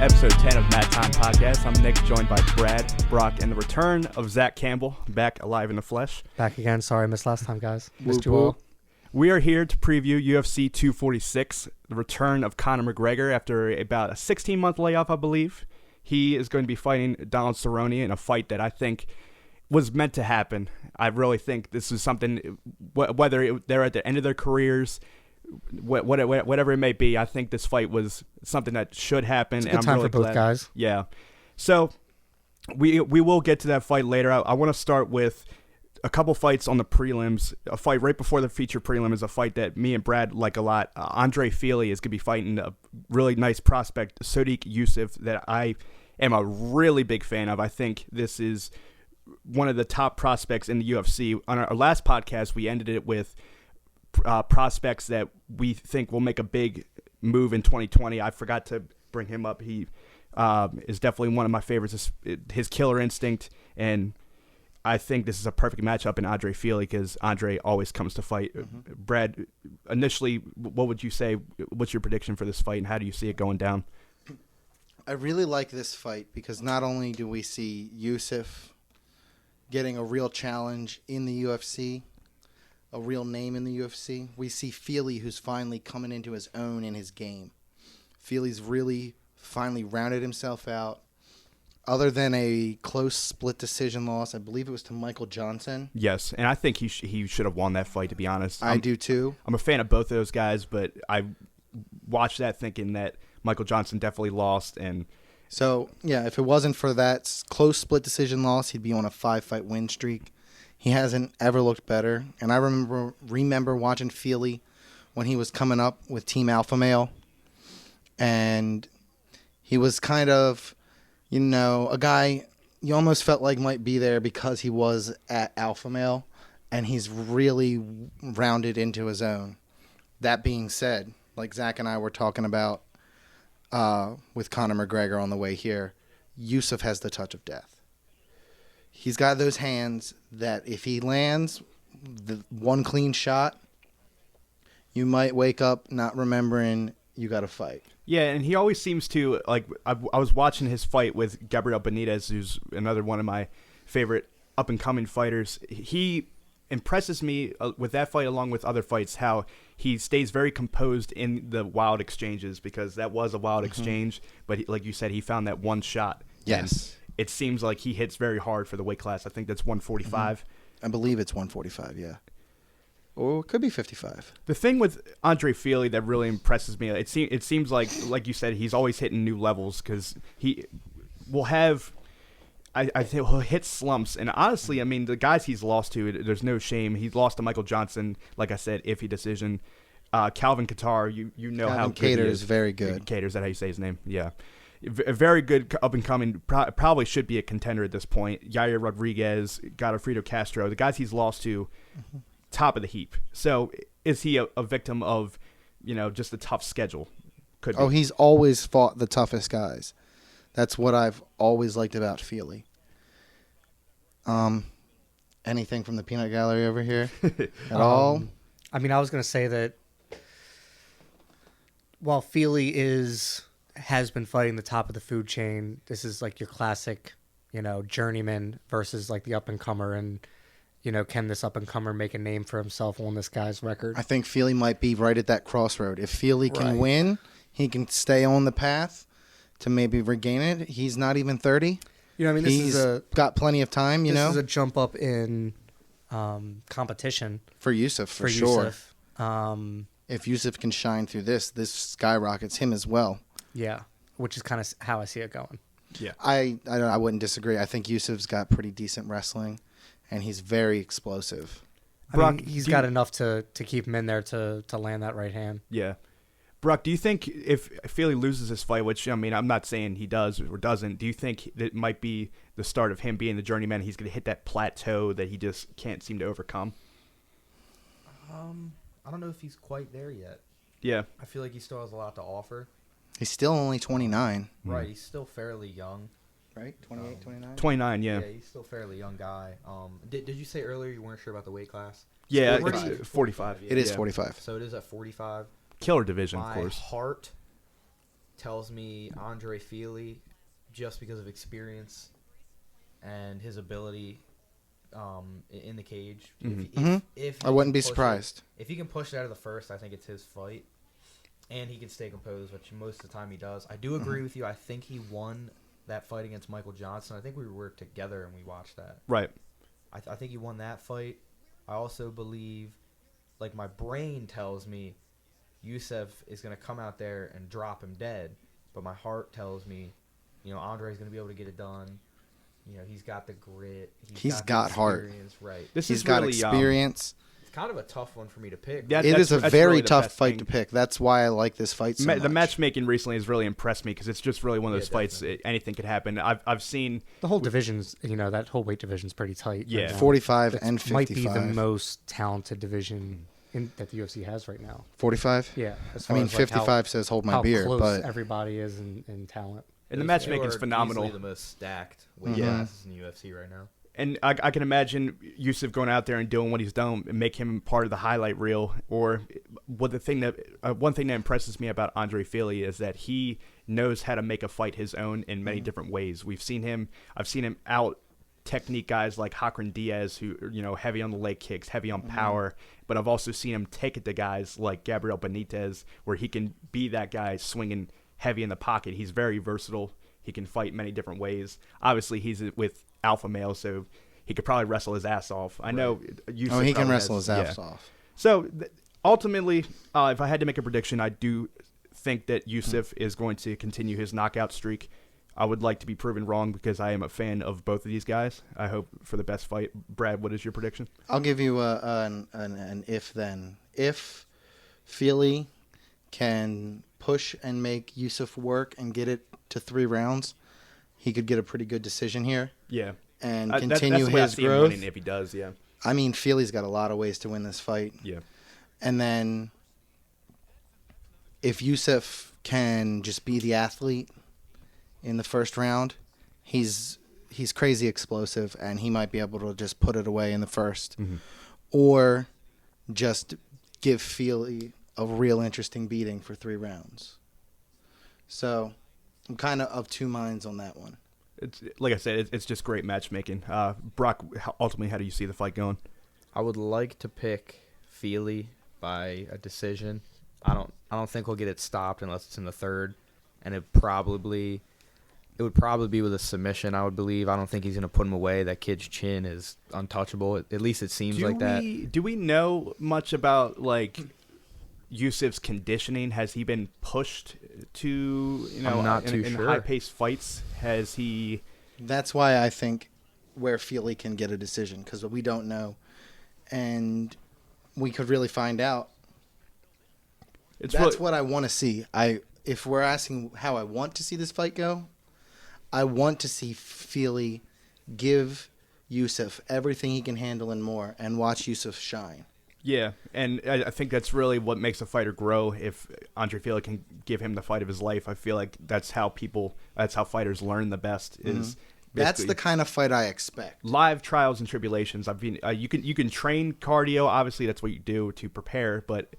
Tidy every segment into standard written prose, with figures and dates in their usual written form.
episode 10 of Matt Time Podcast. I'm Nick, joined by Brad, Brock, and the return of Zach Campbell, back alive in the flesh. Back again. Sorry I missed last time, guys. Missed you all. We are here to preview UFC 246, the return of Conor McGregor after about a 16-month layoff, I believe. He is going to be fighting Donald Cerrone in a fight that I think was meant to happen. I really think this is something, whether they're at the end of their careers, whatever it may be, I think this fight was something that should happen. It's a good time for both guys. Yeah. So we will get to that fight later. I want to start with a couple fights on the prelims. A fight right before the feature prelim is a fight that me and Brad like a lot. Andre Feely is going to be fighting a really nice prospect, Sodiq Yusuff, that I am a really big fan of. I think this is one of the top prospects in the UFC. On our last podcast, we ended it with prospects that we think will make a big move in 2020. I forgot to bring him up. He is definitely one of my favorites. His killer instinct, and I think this is a perfect matchup in Andre Feely because Andre always comes to fight. Mm-hmm. Brad, initially, what would you say? What's your prediction for this fight, and how do you see it going down? I really like this fight because not only do we see Yusuff getting a real challenge in the UFC, a real name in the UFC, we see Feely, who's finally coming into his own in his game. Feely's really finally rounded himself out. Other than a close split decision loss, I believe it was to Michael Johnson. Yes, and I think he should have won that fight, to be honest. I do too. I'm a fan of both of those guys, but I watched that thinking that Michael Johnson definitely lost. And so, yeah, if it wasn't for that close split decision loss, he'd be on a 5-fight win streak. He hasn't ever looked better. And I remember watching Feely when he was coming up with Team Alpha Male. And he was kind of, a guy you almost felt like might be there because he was at Alpha Male. And he's really rounded into his own. That being said, like Zach and I were talking about with Conor McGregor on the way here, Yusuff has the touch of death. He's got those hands that if he lands the one clean shot, you might wake up not remembering you got to fight. Yeah, and he always seems to, like, I was watching his fight with Gabriel Benitez, who's another one of my favorite up-and-coming fighters. He impresses me with that fight along with other fights, how he stays very composed in the wild exchanges, because that was a wild exchange, but like you said, he found that one shot. Yes. It seems like he hits very hard for the weight class. I think that's 145. I believe it's 145, yeah. Or it could be 55. The thing with Andre Feely that really impresses me, it seems like you said, he's always hitting new levels because he will have, I think he'll hit slumps. And honestly, I mean, the guys he's lost to, there's no shame. He's lost to Michael Johnson, like I said, iffy decision. Calvin Kattar, you know Calvin how good he is. Kattar is very good. Kattar, is that how you say his name? Yeah. A very good up-and-coming, probably should be a contender at this point. Yair Rodriguez, Godofredo Castro, the guys he's lost to, top of the heap. So is he a victim of, just a tough schedule? Could be. Oh, he's always fought the toughest guys. That's what I've always liked about Feely. Anything from the peanut gallery over here at all? I mean, I was going to say that while Feely has been fighting the top of the food chain, this is like your classic, journeyman versus like the up-and-comer. And, can this up-and-comer make a name for himself on this guy's record? I think Feely might be right at that crossroad. If Feely can win, he can stay on the path to maybe regain it. He's not even 30. He's got plenty of time, This is a jump up in competition. For Yusuff, for sure. If Yusuff can shine through this skyrockets him as well. Yeah, which is kind of how I see it going. Yeah, I wouldn't disagree. I think Yusuff's got pretty decent wrestling, and he's very explosive. Brock, he's got enough to keep him in there to land that right hand. Yeah. Brock, do you think if Feely loses this fight, which, I mean, I'm not saying he does or doesn't, do you think it might be the start of him being the journeyman? He's going to hit that plateau that he just can't seem to overcome? I don't know if he's quite there yet. Yeah. I feel like he still has a lot to offer. He's still only 29. Right, he's still fairly young. Right? 28, 29? 29, yeah. Yeah, he's still a fairly young guy. Did you say earlier you weren't sure about the weight class? Yeah, It's it's 45. It is Yeah. 45. So it is at 45. Killer division, My of course. heart tells me Andre Fili, just because of experience and his ability in the cage. If I wouldn't be surprised. If he can push it out of the first, I think it's his fight. And he can stay composed, which most of the time he does. I do agree with you. I think he won that fight against Michael Johnson. I think we were together and we watched that. Right. I think he won that fight. I also believe, like, my brain tells me Youssef is going to come out there and drop him dead. But my heart tells me, Andre's going to be able to get it done. He's got the grit. He's got heart. Right. He's got really, experience. It's kind of a tough one for me to pick. That- It is a that's very really the tough best fight thing. to pick. That's why I like this fight so much. The matchmaking recently has really impressed me because it's just really one of those fights. Definitely. Anything could happen. I've seen The whole division's, that whole weight division's pretty tight. Yeah. right now. 45 It and 55. might be the most talented division that the UFC has right now. 45? Yeah. As I far mean, as, like, 55 says hold my how beer, close but everybody is in talent. and the Those matchmaking is two are phenomenal. easily the most stacked weight Yeah. classes in the UFC right now. And I can imagine Youssef going out there and doing what he's done and make him part of the highlight reel. Or one thing that impresses me about Andre Fili is that he knows how to make a fight his own in many different ways. I've seen him out technique guys like Hakron Diaz, who heavy on the leg kicks, heavy on power. But I've also seen him take it to guys like Gabriel Benitez, where he can be that guy swinging heavy in the pocket. He's very versatile. He can fight many different ways. Obviously, he's with alpha male, so he could probably wrestle his ass off. I know Youssef he can probably wrestle has- his ass off. So ultimately, if I had to make a prediction, I do think that Youssef is going to continue his knockout streak. I would like to be proven wrong because I am a fan of both of these guys. I hope for the best fight. Brad, what is your prediction? I'll give you an if then. If Fili can push and make Youssef work and get it to 3 rounds, he could get a pretty good decision here Yeah. and That's continue the way I his see him growth. winning if he does, yeah. I mean, Fili's got a lot of ways to win this fight. Yeah. And then if Youssef can just be the athlete in the first round, he's crazy explosive, and he might be able to just put it away in the first. Or just give Fili a real interesting beating for 3 rounds. So I'm kind of two minds on that one. It's like I said, it's just great matchmaking. Brock, ultimately, how do you see the fight going? I would like to pick Fili by a decision. I don't think he'll get it stopped unless it's in the third, and it would probably be with a submission, I would believe. I don't think he's going to put him away. That kid's chin is untouchable. At least it seems like that. Do we know much about Youssef's conditioning? Has he been pushed to I'm not too in sure. high-paced fights? Has he? That's why I think where Fili can get a decision, because we don't know. And we could really find out. That's what I want to see. If we're asking how I want to see this fight go, I want to see Fili give Youssef everything he can handle and more, and watch Youssef shine. Yeah, and I think that's really what makes a fighter grow. If Andre Fili can give him the fight of his life, I feel like that's how fighters learn the best. Is That's basically the kind of fight I expect. live trials and tribulations. I've been you can train cardio. Obviously, that's what you do to prepare, but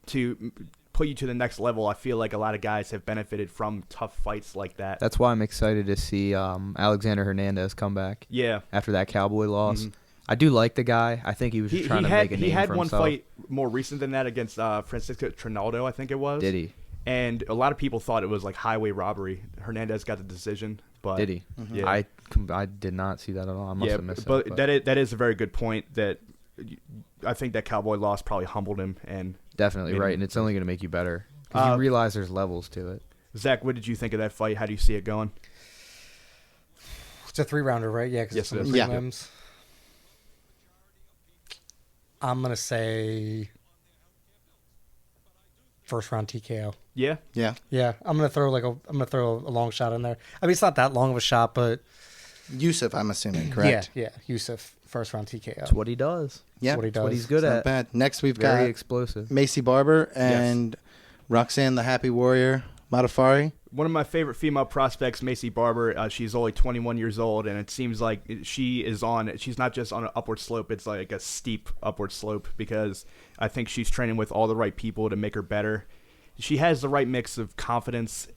to put you to the next level, I feel like a lot of guys have benefited from tough fights like that. That's why I'm excited to see Alexander Hernandez come back Yeah. after that Cowboy loss. I do like the guy. I think he was just trying to make a name he had for one himself. fight more recent than that against Francisco Trinaldo, I think it was. Did he? And a lot of people thought it was like highway robbery. Hernandez got the decision, but Did he? Yeah. I did not see that at all. I must have missed but it. that is a very good point. That I think that Cowboy loss probably humbled him. And Definitely made right, him- and it's only going to make you better because you realize there's levels to it. Zach, what did you think of that fight? How do you see it going? It's a 3-rounder, right? Yeah, because Yes, it's it in is. the Yeah. prelims. I'm gonna say first round TKO. Yeah, Yeah. Yeah, I'm gonna throw a long shot in there. I mean, it's not that long of a shot, but Youssef, I'm assuming, correct? yeah, Youssef first round TKO. That's what he does. Yeah. what he That's what does. he's good Not at. bad. Next, we've Very got explosive. Macy Barber and Roxanne the Happy Warrior Matafari. one of my favorite female prospects, Macy Barber. She's only 21 years old, and it seems like she's not just on an upward slope. It's like a steep upward slope because I think she's training with all the right people to make her better. She has the right mix of confidence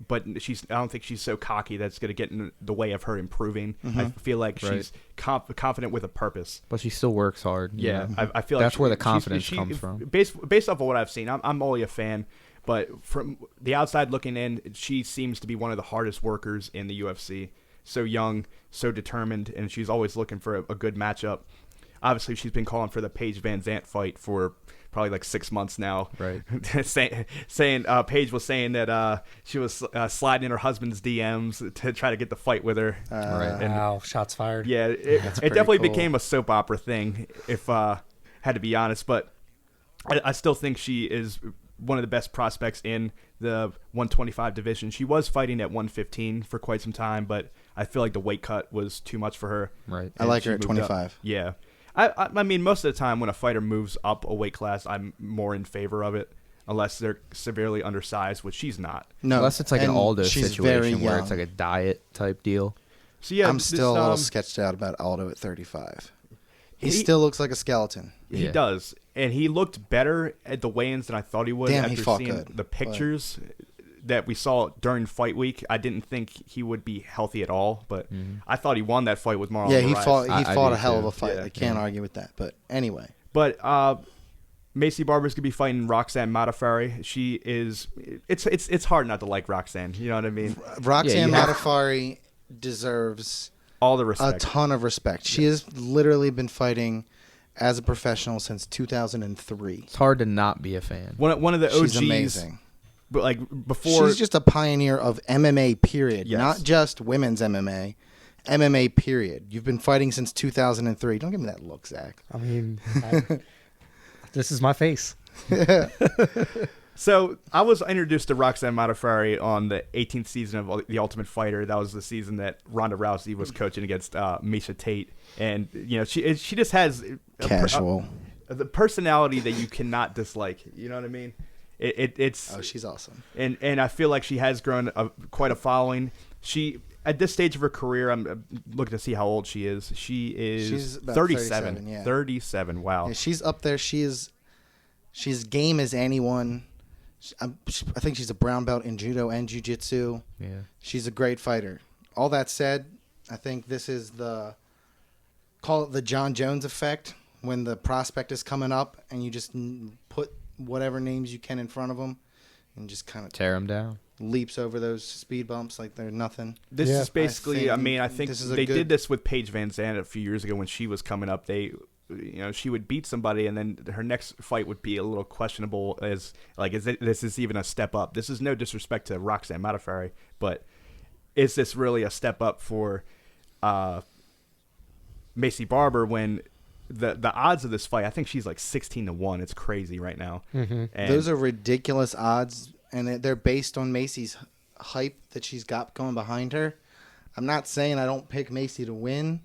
but I don't think she's so cocky that's going to get in the way of her improving. I feel like she's confident with a purpose. But she still works hard. Yeah, I feel that's like where the confidence comes from. Based off of what I've seen, I'm only a fan, but from the outside looking in, she seems to be one of the hardest workers in the UFC. So young, so determined, and she's always looking for a good matchup. Obviously, she's been calling for the Paige Van Zandt fight for probably like 6 months now. Right. saying Paige was saying that she was sliding in her husband's DMs to try to get the fight with her. Right. Wow, shots fired. Yeah, it definitely became a soap opera thing, if had to be honest. But I still think she is one of the best prospects in the 125 division. She was fighting at 115 for quite some time, but I feel like the weight cut was too much for her. Right. I like her moved at 25. up. Yeah. I mean, most of the time when a fighter moves up a weight class, I'm more in favor of it, unless they're severely undersized, which she's not. No, unless it's like an and Aldo she's very situation where young. it's like a diet type deal. So yeah, I'm still a little sketched out about Aldo at 35. He still looks like a skeleton. He Yeah. does, and he looked better at the weigh-ins than I thought he would. Damn, after he fought seeing good, the pictures that we saw during fight week. I didn't think he would be healthy at all, but I thought he won that fight with Marlon. Yeah, he Moraes. fought. He I fought do a hell of too. a fight. Yeah. I can't argue with that. But anyway, But Macy Barber's gonna be fighting Roxanne Modafferi. She is. It's hard not to like Roxanne. You know what I mean? Roxanne you have- Modafferi deserves All the a respect. ton of respect. She has literally been fighting as a professional since 2003. It's hard to not be a fan. One of the OGs. She's amazing. But like before, She's just a pioneer of MMA, period. Yes. Not just women's MMA. MMA, period. You've been fighting since 2003. Don't give me that look, Zach. I mean, this is my face. So I was introduced to Roxanne Modafferi on the 18th season of The Ultimate Fighter. That was the season that Ronda Rousey was coaching against Misha Tate, and you know she just has Casual. the personality that you cannot dislike. You know what I mean? It's Oh, she's awesome. and I feel like she has grown quite a following. She at this stage of her career, I'm looking to see how old she is. She's about 37. 37, yeah. 37. Wow. Yeah, she's up there. She's game as anyone. I think she's a brown belt in judo and jiu-jitsu. Yeah. She's a great fighter. All that said, I think this is call it the John Jones effect, when the prospect is coming up and you just put whatever names you can in front of them and just kind of Tear him down. leaps over those speed bumps like they're nothing. This Yeah. is basically. I think this is a they good- did this with Paige Van Zandt a few years ago when she was coming up. She would beat somebody, and then her next fight would be a little questionable. This is even a step up? This is no disrespect to Roxanne Modafferi, but is this really a step up for Macy Barber when the odds of this fight? I think she's like 16-1. It's crazy right now. Mm-hmm. And Those are ridiculous odds, and they're based on Macy's hype that she's got going behind her. I'm not saying I don't pick Macy to win.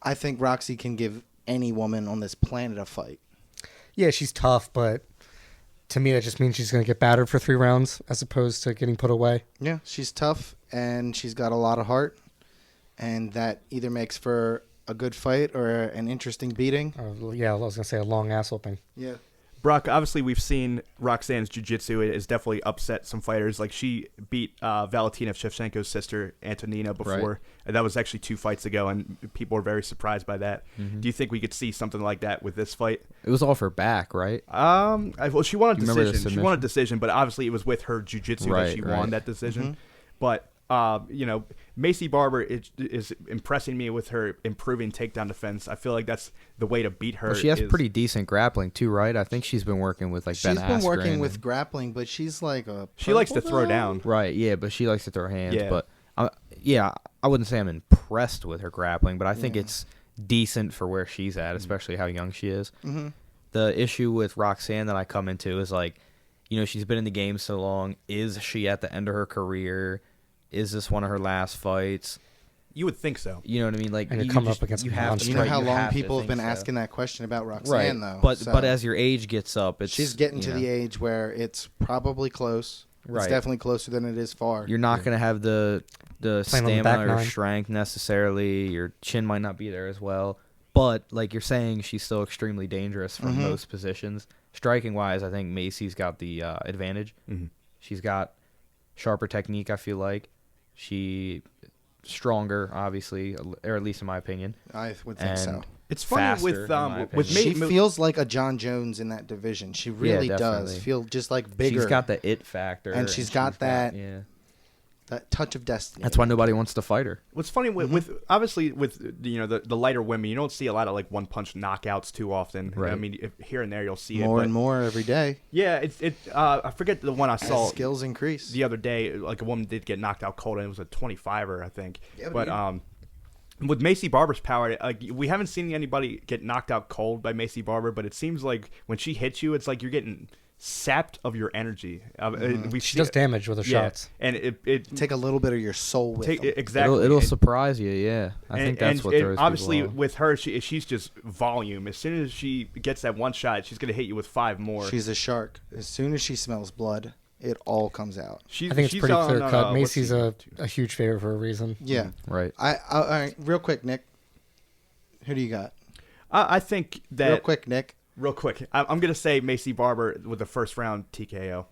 I think Roxy can give any woman on this planet a fight. Yeah, she's tough, but to me that just means she's going to get battered for 3 rounds as opposed to getting put away. Yeah, she's tough, and she's got a lot of heart, and that either makes for a good fight or an interesting beating. Yeah, I was going to say a long ass whooping. Yeah. Brock, obviously we've seen Roxanne's jiu-jitsu. It has definitely upset some fighters. Like she beat Valentina Shevchenko's sister, Antonina, before. Right. And that was actually 2 fights ago, and people were very surprised by that. Mm-hmm. Do you think we could see something like that with this fight? It was off her back, right? Well, she won a You remember the decision. She won a decision, but obviously it was with her jiu-jitsu that Right, she right. won that decision. Mm-hmm. But Macy Barber is impressing me with her improving takedown defense. I feel like that's the way to beat her. Well, she has is- pretty decent grappling too, right? I think she's been working with like Ben She's been working Askren with and- grappling, but she's like a She likes to purple throw belt? down. Right, yeah, but she likes to throw hands. Yeah. But I wouldn't say I'm impressed with her grappling, but I think it's decent for where she's at, especially how young she is. Mm-hmm. The issue with Roxanne that I come into is like, she's been in the game so long. Is she at the end of her career? Is this one of her last fights? You would think so. You know what I mean? Like, And you come just- up against you a have monster. to You know try- how you long have to people have think been so. asking that question about Right, Roxanne, though. but so as your age gets up, it's she's getting to the age where it's probably close. It's Right. definitely closer than it is far. You're not going to have the Playing on the stamina back or nine. strength necessarily. Your chin might not be there as well. But like you're saying, she's still extremely dangerous from Mhm. most positions. Striking wise, I think Macy's got the advantage. Mhm. She's got sharper technique. I feel like she stronger, obviously, or at least in my opinion. I would think so. It's funny faster, in my with opinion. She feels like a John Jones in that division. She really does definitely. feel just like bigger. She's got the it factor, And she's got that- yeah. that touch of destiny. That's why nobody wants to fight her. What's funny with obviously with the lighter women, you don't see a lot of like one punch knockouts too often. Right. I mean, here and there you'll see more it, and more every day yeah, I forget the one I as saw skills increase. the other day. Like a woman did get knocked out cold, and it was a 25er, I think. Yeah, but yeah. with Macy Barber's power, we haven't seen anybody get knocked out cold by Macy Barber, but it seems like when she hits you, it's like you're getting sapped of your energy. She does damage with her shots. and it Take a little bit of your soul with them. exactly. It'll And- surprise you, yeah. I think that's what throws obviously people off. with her, she's just volume. As soon as she gets that one shot, she's gonna hit you with 5 more. She's a shark. As soon as she smells blood, it all comes out. She's, I think it's she's pretty on, clear cut. what's Macy's the- a huge favorite for a reason. Yeah. Right. All right, real quick, Nick. Who do you got? I think that Real quick, Nick. Real quick, I'm gonna say Macy Barber with the first round TKO.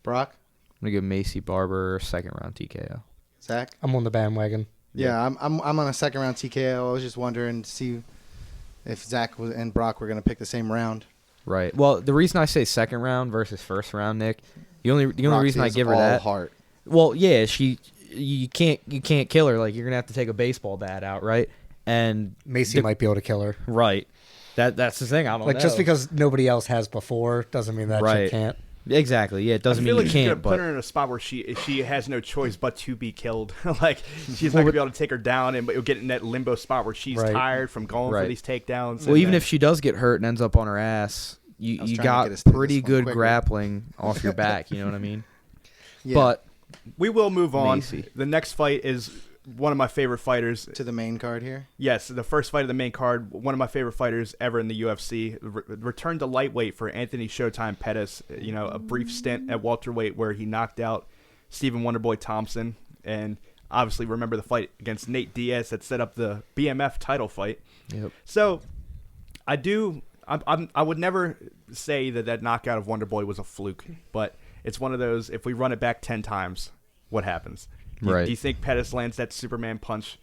Brock? I'm gonna give Macy Barber second round TKO. Zach? I'm on the bandwagon. Yeah, I'm on a second round TKO. I was just wondering to see if Zach and Brock were going to pick the same round. Right. Well, the reason I say second round versus first round, Nick, the only Roxy reason I is give her all that. heart. Well, yeah, you can't kill her. Like you're gonna have to take a baseball bat out, right? And Macy might be able to kill her. right. That's the thing. I don't Like know. just because nobody else has before doesn't mean that Right. she can't. Exactly. Yeah, it doesn't I mean feel you like she's gonna can't. put But her in a spot where she has no choice but to be killed. Like she's not gonna be able to take her down, and but you'll get in that limbo spot where she's Right. tired from going for Right. these takedowns. well, and even then- if she does get hurt and ends up on her ass, I you was trying to got get us through pretty this one good quicker. grappling off your back. You know what I mean? Yeah, But we will move on. Macy. The next fight is one of my favorite fighters. to the main card here. Yes, the first fight of the main card. One of my favorite fighters ever in the UFC. Returned to lightweight for Anthony Showtime Pettis. You know, a brief stint at welterweight where he knocked out Stephen Wonderboy Thompson, and obviously remember the fight against Nate Diaz that set up the BMF title fight. Yep. So, I would never say that knockout of Wonderboy was a fluke, but it's one of those. If we run it back 10 times, what happens? Right. Do you think Pettis lands that Superman punch?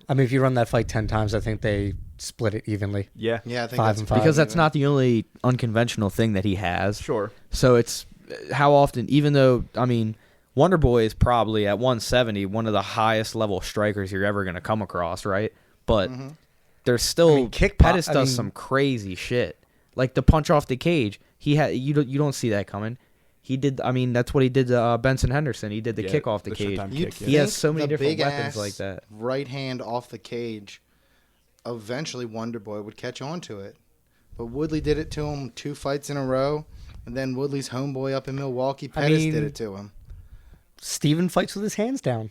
I mean, if you run that fight 10 times, I think they split it evenly. Yeah. Yeah, I think 5 that's and 5. because that's not the only unconventional thing that he has. Sure. So it's how often, even though, I mean, Wonder Boy is probably at 170 one of the highest level strikers you're ever going to come across, right? But there's still I mean, Pettis I does mean- some crazy shit, like the punch off the cage. You don't see that coming. He did. I mean, that's what he did to Benson Henderson. He did the Yeah, kick off the the cage. Showtime You'd kick, yeah. He has think so many the different big weapons ass like that. Right hand off the cage. Eventually, Wonderboy would catch on to it, but Woodley did it to him 2 fights in a row, and then Woodley's homeboy up in Milwaukee, Pettis, mean, did it to him. Steven fights with his hands down.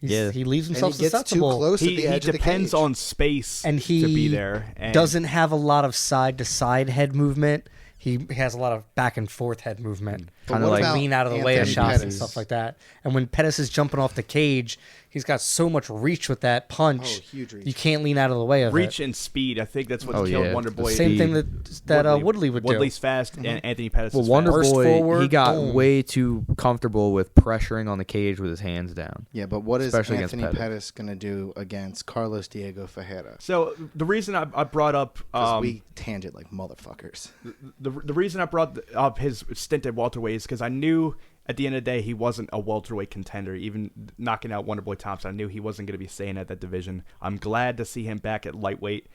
Yeah. He leaves And himself he gets too susceptible. close at He the edge of the depends cage. on space And he to be there. And doesn't have a lot of side to side head movement. He has a lot of back and forth head movement. But Kinda what like about Lean out of the way of Anthony shots and Pettis? stuff like that. And when Pettis is jumping off the cage, he's got so much reach with that punch. Oh, huge reach. You can't lean out of the way of reach it. and speed. I think that's what Oh, killed yeah. Wonder The Boy. Same speed. thing that Woodley would do. Woodley's fast and Anthony Pettis Well, is Wonder fast. Burst Boy, forward, he got boom. way too comfortable with pressuring on the cage with his hands down. Yeah, but what is Especially against Anthony Pettis. Pettis going to do against Carlos Diego Ferreira? So the reason I brought up Because we tangent like motherfuckers. the reason I brought up his stint at welterweight is because I knew at the end of the day he wasn't a welterweight contender. Even knocking out Wonderboy Thompson, I knew he wasn't going to be staying at that division. I'm glad to see him back at lightweight.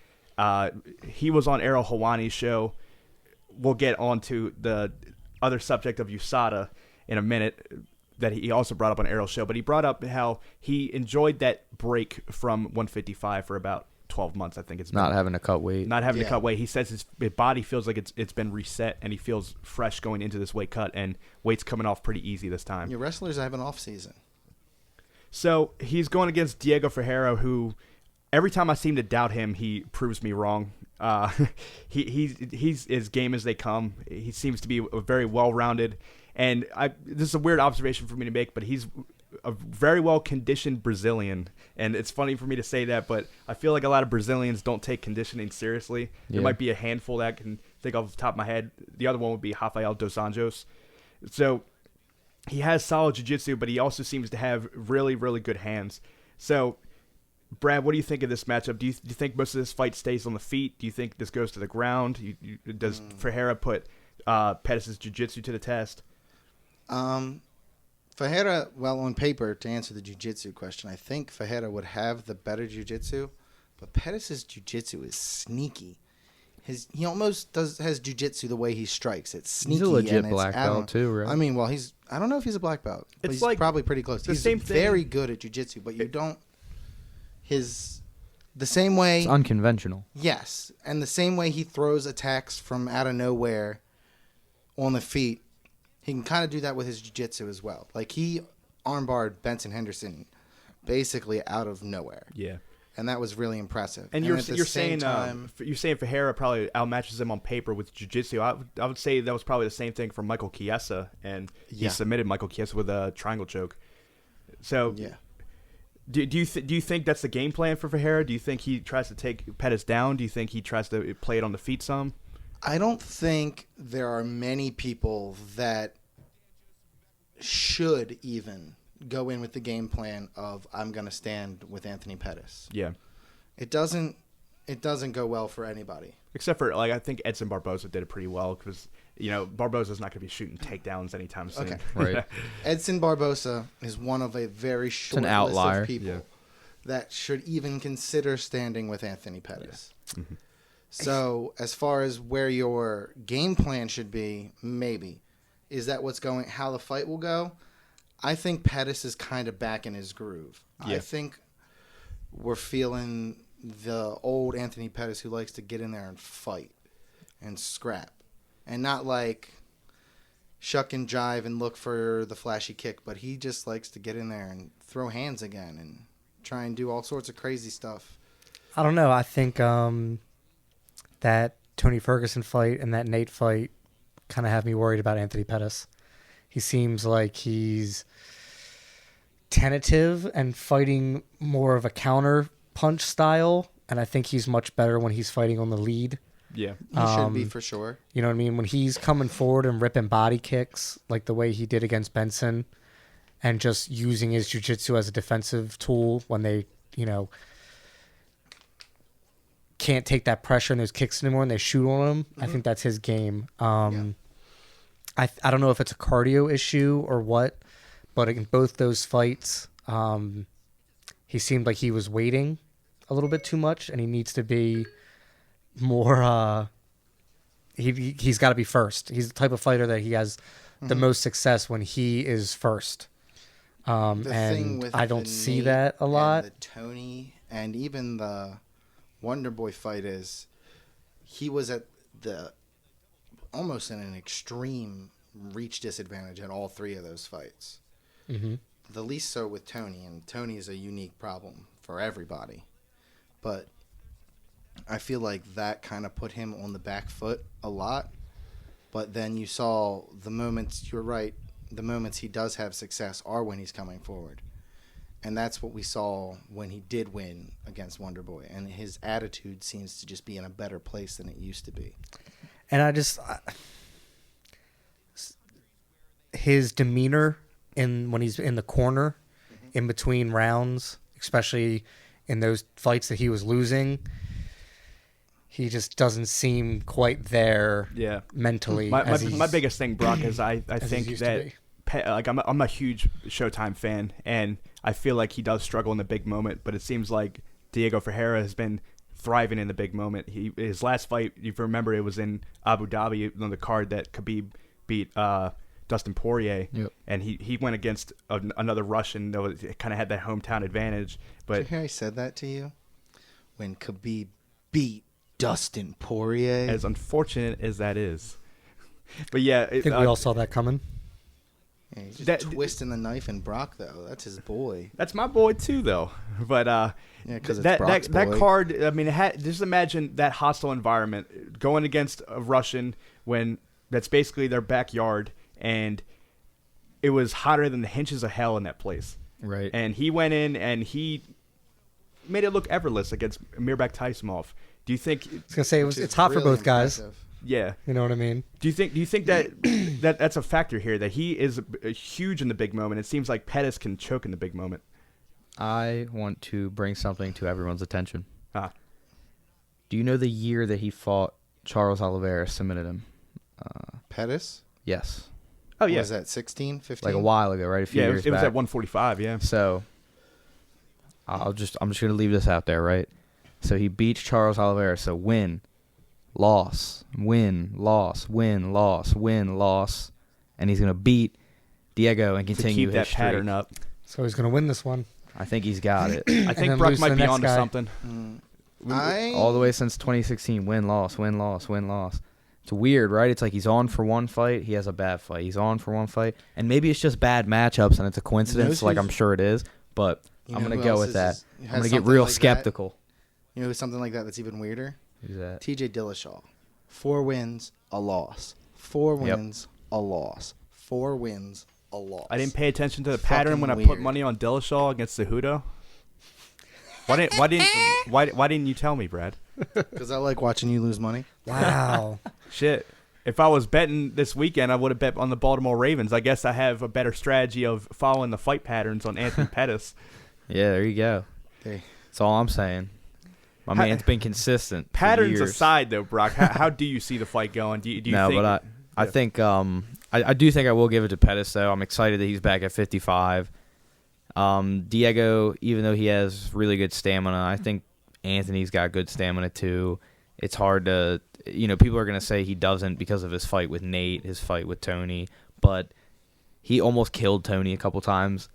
He was on Errol Hawani's show. We'll get on to the other subject of USADA in a minute that he also brought up on Errol's show, but he brought up how he enjoyed that break from 155 for about 12 months, I think it's Not been. having to cut weight. Not having to Yeah. cut weight. He says his body feels like it's been reset, and he feels fresh going into this weight cut, and weight's coming off pretty easy this time. Your wrestlers have an off season. So he's going against Diego Ferreira, who every time I seem to doubt him, he proves me wrong. He's as game as they come. He seems to be a very well-rounded, and this is a weird observation for me to make, but he's a very well-conditioned Brazilian. And it's funny for me to say that, but I feel like a lot of Brazilians don't take conditioning seriously. There Yeah. might be a handful that I can think off the top of my head. The other one would be Rafael dos Anjos. So he has solid jiu-jitsu, but he also seems to have really, really good hands. So, Brad, what do you think of this matchup? Do you think most of this fight stays on the feet? Do you think this goes to the ground? Does Ferreira put Pettis' jiu-jitsu to the test? Ferreira, well, on paper, to answer the jiu-jitsu question, I think Ferreira would have the better jiu-jitsu, but Pettis' jiu-jitsu is sneaky. He almost has jiu-jitsu the way he strikes. It's sneaky. He's a legit and black belt too, right? I mean, well, I don't know if he's a black belt, but It's he's like probably pretty close. the He's same thing. very good at jiu-jitsu, but the same way. It's unconventional. Yes, and the same way he throws attacks from out of nowhere on the feet, he can kind of do that with his jiu-jitsu as well. Like, he armbarred Benson Henderson basically out of nowhere. Yeah. And that was really impressive. And you're at the same saying time, you're saying Ferreira probably outmatches him on paper with jiu-jitsu. I would say that was probably the same thing for Michael Chiesa, and he Yeah. submitted Michael Chiesa with a triangle choke. So yeah. do you think that's the game plan for Ferreira? Do you think he tries to take Pettis down? Do you think he tries to play it on the feet some? I don't think there are many people that should even go in with the game plan of I'm going to stand with Anthony Pettis. Yeah. It doesn't go well for anybody. Except for, like, I think Edson Barboza did it pretty well because, Barboza's not going to be shooting takedowns anytime soon. Okay. Right. Edson Barboza is one of a very short an list outlier. of people Yeah. that should even consider standing with Anthony Pettis. Yeah. Mm-hmm. So as far as where your game plan should be, maybe. Is that how the fight will go? I think Pettis is kind of back in his groove. Yeah. I think we're feeling the old Anthony Pettis who likes to get in there and fight and scrap. And not like shuck and jive and look for the flashy kick, but he just likes to get in there and throw hands again and try and do all sorts of crazy stuff. I don't know. I think that Tony Ferguson fight and that Nate fight kind of have me worried about Anthony Pettis. He seems like he's tentative and fighting more of a counter punch style, and I think he's much better when he's fighting on the lead. Yeah. He should be for sure. You know what I mean? When he's coming forward and ripping body kicks like the way he did against Benson and just using his jiu-jitsu as a defensive tool when they, can't take that pressure in those kicks anymore and they shoot on him. I think that's his game. I don't know if it's a cardio issue or what, but in both those fights, he seemed like he was waiting a little bit too much, and he needs to be more. He's got to be first. He's the type of fighter that he has the most success when he is first. And I don't see that a lot. The Tony and even the Wonder Boy fight is he was at almost in an extreme reach disadvantage at all three of those fights. Mm-hmm. The least so with Tony, and Tony is a unique problem for everybody. But I feel like that kind of put him on the back foot a lot. But then you saw the moments, you're right, the moments he does have success are when he's coming forward. And that's what we saw when he did win against Wonder Boy. And his attitude seems to just be in a better place than it used to be. And his demeanor when he's in the corner, in between rounds, especially in those fights that he was losing, he just doesn't seem quite there. Yeah. Mentally. My biggest thing, Brock, is I as think he used to that be. I'm a huge Showtime fan, and I feel like he does struggle in the big moment, but it seems like Diego Ferreira has been thriving in the big moment. His last fight, if you remember, it was in Abu Dhabi on the card that Khabib beat Dustin Poirier, yep. And he went against another Russian that kind of had that hometown advantage. But did you hear I said that to you? When Khabib beat Dustin Poirier? As unfortunate as that is. But yeah. I think we all saw that coming. Yeah, he's just twisting the knife in Brock, though. That's his boy. That's my boy, too, though. But yeah, because it's Brock's boy. That card, I mean, just imagine that hostile environment going against a Russian when that's basically their backyard, and it was hotter than the hinges of hell in that place. Right. And he went in and he made it look effortless against Mirbek Taisimov. Do you think? I was gonna say it's hot for both guys. Impressive. Yeah. You know what I mean? Do you think that that's a factor here, that he is huge in the big moment. It seems like Pettis can choke in the big moment. I want to bring something to everyone's attention. Ah. Do you know the year that he fought Charles Oliveira, submitted him? Pettis? Yes. Oh, What yeah. was that 16, 15? Like a while ago, right? A few Yeah, years it was back. at 145, yeah. So I'm just gonna leave this out there, right? So he beats Charles Oliveira. So win, loss, win, loss, win, loss, win, loss, and he's gonna beat Diego and To continue keep his that pattern streak. up. So he's going to win this one. I think he's got it. I think then Brock lose to might the be next onto guy. something. All the way since 2016, win, loss, win, loss, win, loss. It's weird, right? It's like he's on for one fight, he has a bad fight. He's on for one fight, and maybe it's just bad matchups, and it's a coincidence, like I'm sure it is. But I'm gonna go with that. I'm gonna get real skeptical. You know who's something like that that's even weirder? Who's that? TJ Dillashaw. 4 wins, a loss. 4 wins, a loss. 4 wins, a loss. I didn't pay attention to the Fucking pattern when I put weird. money on Dillashaw against Cejudo. Why didn't you tell me, Brad? Because I like watching you lose money. Wow. Shit. If I was betting this weekend, I would have bet on the Baltimore Ravens. I guess I have a better strategy of following the fight patterns on Anthony Pettis. Yeah, there you go. Hey. That's all I'm saying. My man's been consistent. for Patterns years. aside, though, Brock, how do you see the fight going? Do you No, think? but I think I do think I will give it to Pettis though. I'm excited that he's back at 55. Diego, even though he has really good stamina, I think Anthony's got good stamina too. It's hard to, people are gonna say he doesn't because of his fight with Nate, his fight with Tony, but he almost killed Tony a couple times.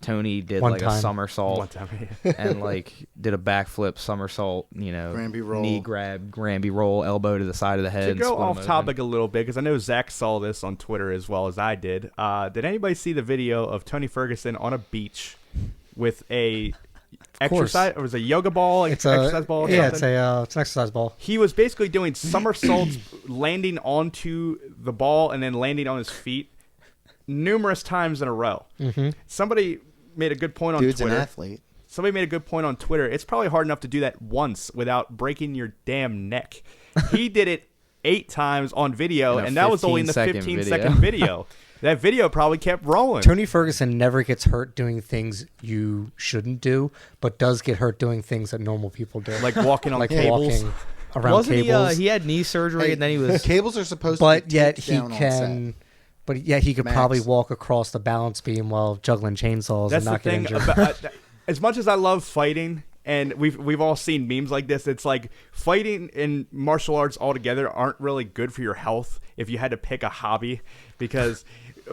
Tony did One like a time. somersault One time, and like did a backflip somersault, Granby roll. knee grab, Granby roll, elbow to the side of the head. To and go split him off open. topic a little bit, because I know Zach saw this on Twitter as well as I did. Did anybody see the video of Tony Ferguson on a beach with a exercise, or was it a yoga ball, exercise ball? Or Yeah, something? it's an exercise ball. He was basically doing somersaults, landing onto the ball and then landing on his feet numerous times in a row. Mm-hmm. Somebody made a good point on Dude's Twitter. an athlete. Somebody made a good point on Twitter. It's probably hard enough to do that once without breaking your damn neck. He did it 8 times on video, In a and that was only in the 15-second 15-second video. That video probably kept rolling. Tony Ferguson never gets hurt doing things you shouldn't do, but does get hurt doing things that normal people do. Like walking on like cables. walking around Wasn't cables. he had knee surgery Hey, and then he was cables are supposed to but be yet taped he down on set. can. But yet he could Max. probably walk across the balance beam while juggling chainsaws That's and the not get thing. injured. As much as I love fighting, and we've all seen memes like this, it's like fighting and martial arts altogether aren't really good for your health if you had to pick a hobby, because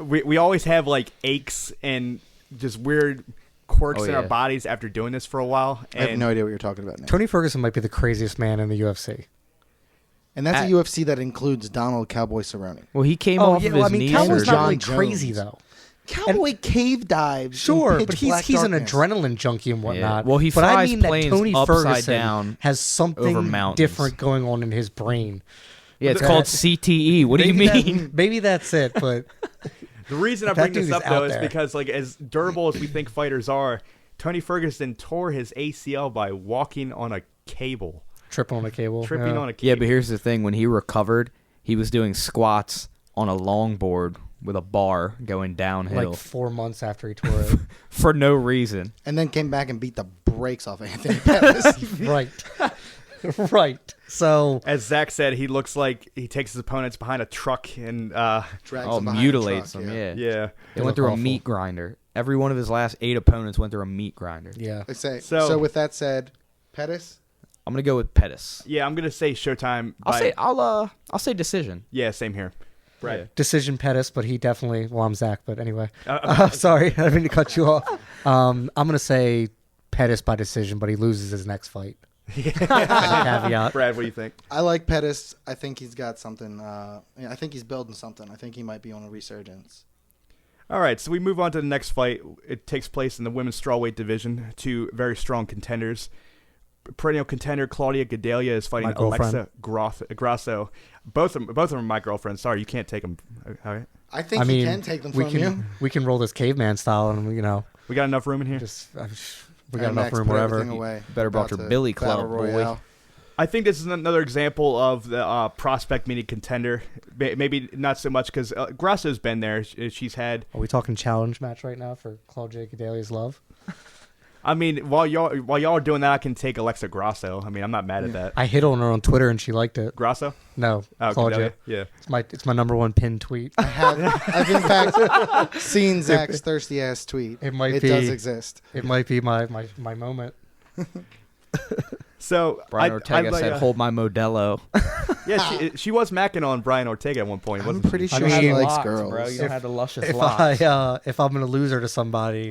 we always have like aches and just weird quirks in our bodies after doing this for a while. I have And no idea what you're talking about now. Tony Ferguson might be the craziest man in the UFC. And that's a UFC that includes Donald Cowboy Cerrone. well, he came off of his knee Cowboy's surgery. not really John crazy Jones. though. Cowboy cave dives. Sure, in but pitch black he's an darkness. adrenaline junkie and whatnot. Well, he but I flies mean that planes Tony upside Ferguson down has over something mountains. different going on in his brain. Yeah, it's That- called CTE. What do you mean? Maybe that's it, but the reason I That bring this dude is up though out is there. because like as durable as we think fighters are, Tony Ferguson tore his ACL by walking on a cable, tripping on a cable. tripping on a cable. Yeah, but here's the thing. When he recovered, he was doing squats on a longboard with a bar going downhill like 4 months after he tore it. for no reason. And then came back and beat the brakes off Anthony Pettis. Right. Right. So As Zach said, he looks like he takes his opponents behind a truck and Drags Oh, him behind a mutilates truck, them, yeah. yeah. They They went look through a awful. meat grinder. Every one of his last 8 opponents went through a meat grinder. yeah. I say. So- So with that said, Pettis. I'm gonna go with Pettis. Yeah, I'm gonna say Showtime. I'll say decision. Yeah, same here. Brad. Yeah. Decision Pettis, but he definitely. Well, I'm Zach, but anyway. Sorry, I didn't mean to cut you off. I'm gonna say Pettis by decision, but he loses his next fight. Caveat. Brad, what do you think? I like Pettis. I think he's got something. I think he's building something. I think he might be on a resurgence. All right, so we move on to the next fight. It takes place in the women's strawweight division. 2 very strong contenders. Perennial contender Claudia Gadelha is fighting My girlfriend. Alexa Grasso. Both of them are my girlfriends. Sorry, you can't take them. All right. I think I mean, he can take them we from can you. we can roll this caveman style, and We got enough room in here? just we And got enough Max room put wherever. everything away. Better brought About your to Billy battle Club, boy. royale. I think this is another example of the prospect meeting contender. Maybe not so much because Grasso's been there. She's had. Are we talking challenge match right now for Claudia Gadelia's love? I mean, while y'all are doing that, I can take Alexa Grasso. I mean, I'm not mad at that. I hit on her on Twitter and she liked it. Grasso? No, Oh, Claudia. Gadelia? Yeah. It's my number one pinned tweet. I've in fact seen Zach's thirsty ass tweet. It might it be. does exist. It might be my moment. So Brian Ortega said, "Hold my Modelo." Yeah, she was macking on Brian Ortega at one point. I'm Wasn't she? pretty I sure mean, she likes locks, girls. bro. You don't have the luscious If locks. if I'm gonna lose her to somebody,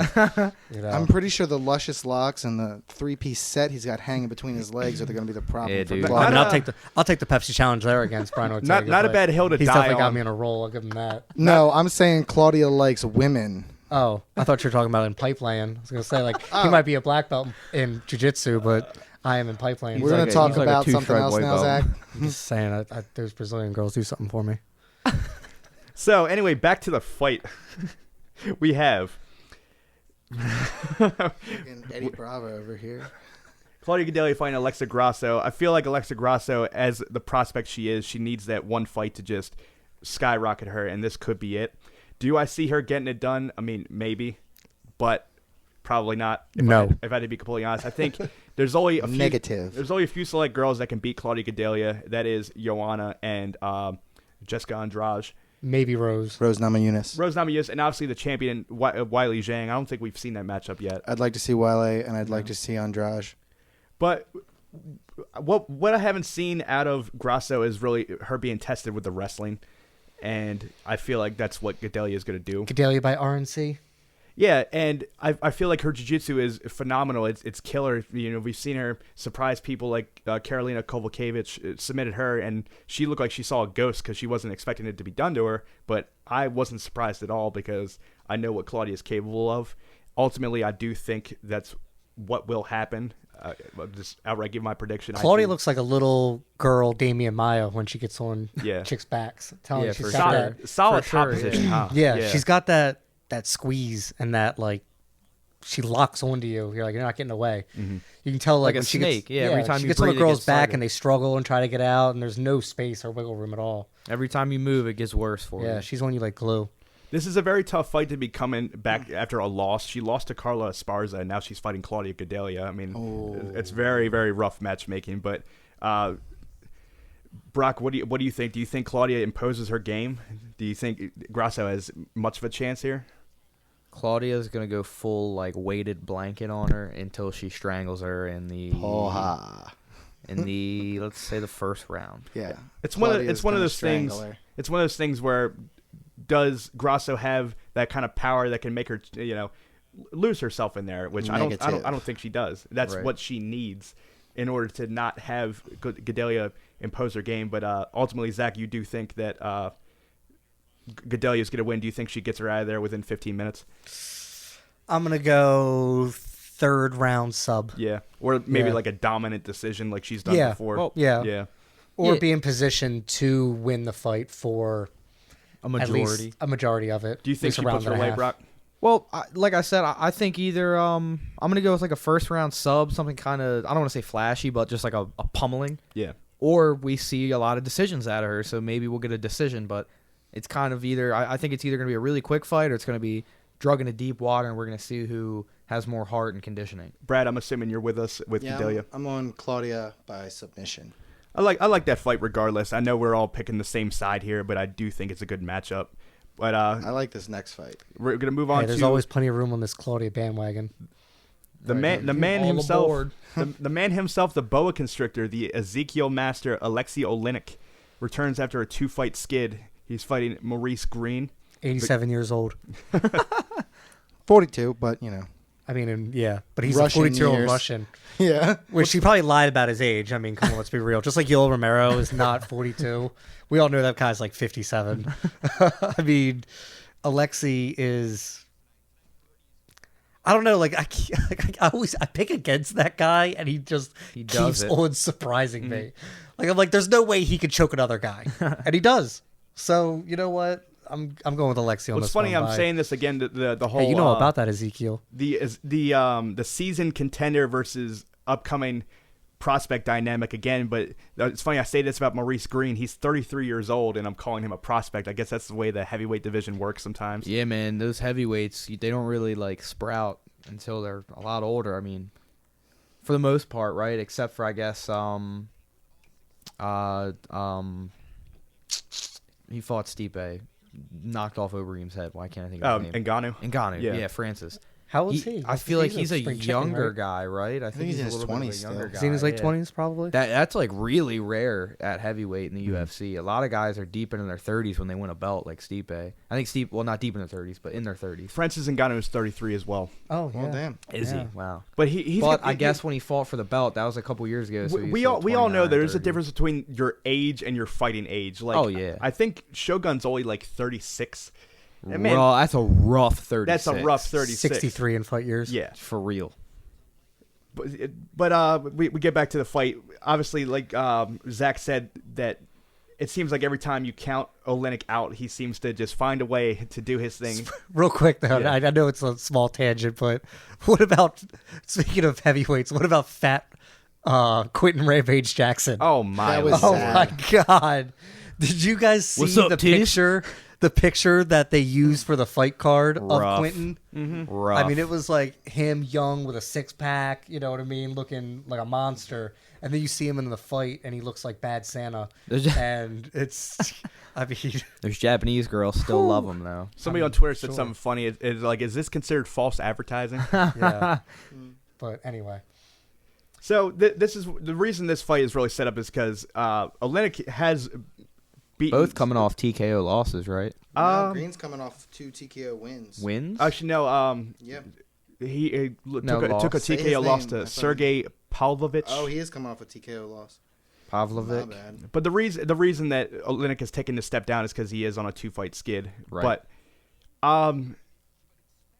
you know. I'm pretty sure the luscious locks and the 3-piece set he's got hanging between his legs are going to be the problem Yeah, for dude. Claudia. I mean, Not I'll take the Pepsi challenge there against Brian Ortega. Not a but bad hill to he's die definitely got on. me on a roll. I'll give him that. No, I'm saying Claudia likes women. Oh, I thought you were talking about in pipe laying. I was gonna say like he might be a black belt in jiu-jitsu, but I am in pipe laying. We're like going to a- talk he's like a about something two-stripe else white now, belt. Zach. I'm just saying, those Brazilian girls do something for me. So anyway, back to the fight. We have Fucking Eddie Bravo over here. Claudia Gadelha fighting Alexa Grasso. I feel like Alexa Grasso, as the prospect she is, she needs that one fight to just skyrocket her, and this could be it. Do I see her getting it done? I mean, maybe, but probably not. No. If I had to be completely honest, I think there's only a few, Negative. There's only a few select girls that can beat Claudia Gadelha. That is Joanna and Jessica Andrade. Maybe Rose. Rose Namajunas. Rose Namajunas, and obviously the champion Wiley Zhang. I don't think we've seen that matchup yet. I'd like to see Wale, and I'd like to see Andrade. But what I haven't seen out of Grasso is really her being tested with the wrestling, and I feel like that's what Gadelha is going to do. Gadelia by RNC. Yeah, and I feel like her jiu-jitsu is phenomenal. It's killer. You know, we've seen her surprise people like Karolina Kowalkiewicz submitted her, and she looked like she saw a ghost because she wasn't expecting it to be done to her. But I wasn't surprised at all because I know what Claudia is capable of. Ultimately, I do think that's what will happen. I'll just outright give my prediction. Claudia looks like a little girl, Damian Maya, when she gets on chicks' backs. I'm telling Yeah, you, she's for got sure. that. solid For top sure, position. Huh? Yeah, she's got that squeeze and that like she locks onto you. You're like you're not getting away. Mm-hmm. You can tell like Like a when she snake. Gets, Yeah, every time she you gets on a breathe, it girl's gets back tighter. and they struggle and try to get out, and there's no space or wiggle room at all. Every time you move, it gets worse for Yeah, you. she's on you like glue. This is a very tough fight to be coming back after a loss. She lost to Carla Esparza, and now she's fighting Claudia Gadelha. I mean, it's very, very rough matchmaking. But Brock, what do you think? Do you think Claudia imposes her game? Do you think Grasso has much of a chance here? Claudia's gonna go full like weighted blanket on her until she strangles her in the let's say the first round. Yeah. It's one of Claudia's those gonna things. strangle her. It's one of those things where does Grasso have that kind of power that can make her, lose herself in there? Which I Negative. don't think she does. That's Right. what she needs in order to not have Gadelha impose her game. But ultimately, Zach, you do think that Gadelha is going to win. Do you think she gets her out of there within 15 minutes? I'm gonna go third round sub. Yeah, or maybe Yeah. like a dominant decision like she's done Yeah. before. Well, yeah. Or Yeah. be in position to win the fight for A at majority. least a majority of it. Do you think at least she a round puts her and a away, half. Brock? Well, like I said, I think either I'm gonna go with like a first round sub, something kind of I don't want to say flashy, but just like a pummeling. Yeah. Or we see a lot of decisions out of her, so maybe we'll get a decision. But it's kind of either I think it's either gonna be a really quick fight or it's gonna be drug into deep water, and we're gonna see who has more heart and conditioning. Brad, I'm assuming you're with us with Yeah, Gadelha. I'm on Claudia by submission. I like that fight regardless. I know we're all picking the same side here, but I do think it's a good matchup. But I like this next fight. we're gonna move on Hey, there's to always plenty of room on this Claudia bandwagon. the man All himself, aboard. the man himself, the boa constrictor, the Ezekiel master, Alexei Oleinik, returns after a 2-fight skid. He's fighting Maurice Green. 87 years old. 42, but I mean, but he's Russian a 42-year-old years. Russian. yeah. Which he probably lied about his age. I mean, come on, let's be real. Just like Yoel Romero is not 42. We all know that guy's like 57. I mean, Alexei is... I don't know, like I pick against that guy, and he does keeps it. on surprising me. Like I'm like, there's no way he could choke another guy, and he does. So you know what? I'm going with Alexei on Well, this it's funny. one I'm by- saying this again. The whole Hey, you know about that, Ezekiel? the season contender versus upcoming prospect dynamic again, but it's funny I say this about Maurice Green. He's 33 years old, and I'm calling him a prospect. I guess that's the way the heavyweight division works sometimes. Yeah, man, those heavyweights, they don't really like sprout until they're a lot older. I mean, for the most part, right? Except for I guess he fought Stipe, knocked off Overeem's head. Why can't I think of his name? Ngannou. Yeah, Francis. How old is he? I feel like he's a spring chicken, younger right? guy, right? I think he's in he's a his little bit of 20s a younger still. guy. Is he in his late yeah. 20s, probably? That's like really rare at heavyweight in the UFC. A lot of guys are deep into their 30s when they win a belt, like Stipe. I think Stipe, well, not deep in their 30s, but in their 30s. Francis Ngannou is 33 as well. Oh, yeah. Well, damn. Is he? Yeah. Wow. But he's But I guess when he fought for the belt, that was a couple years ago. So we all know there's a difference between your age and your fighting age. Like, Oh, yeah. I think Shogun's only like 36. And man, Well, that's a rough 36. that's a rough 36. 63 in fight years. Yeah. For real. But we get back to the fight. Obviously, like Zach said, that it seems like every time you count Oleinik out, he seems to just find a way to do his thing. Real quick, though, Yeah. I know it's a small tangent, but what about, speaking of heavyweights, what about fat Quentin Rampage Jackson? Oh, my. That was Oh sad. my God. Did you guys see What's up, the titties? picture that they used for the fight card of Rough. Quentin? Rough. I mean, it was like him young with a six-pack, you know what I mean, looking like a monster. And then you see him in the fight, and he looks like Bad Santa. And it's, I mean, There's Japanese girls still love him, though. Somebody on Twitter said sure. something funny. Is like, is this considered false advertising? yeah. But anyway. So this is the reason this fight is really set up is because Oleinik has beaten Both coming off TKO losses, right? No, Green's coming off 2 TKO wins. Wins? Actually, no. Yep. He No, took a Say his TKO loss name, to I thought- Sergey Pavlovich. Oh, he is coming off a TKO loss. Pavlovic. Not bad. But the reason that Oleinik has taken this step down is because he is on a 2-fight skid. Right. But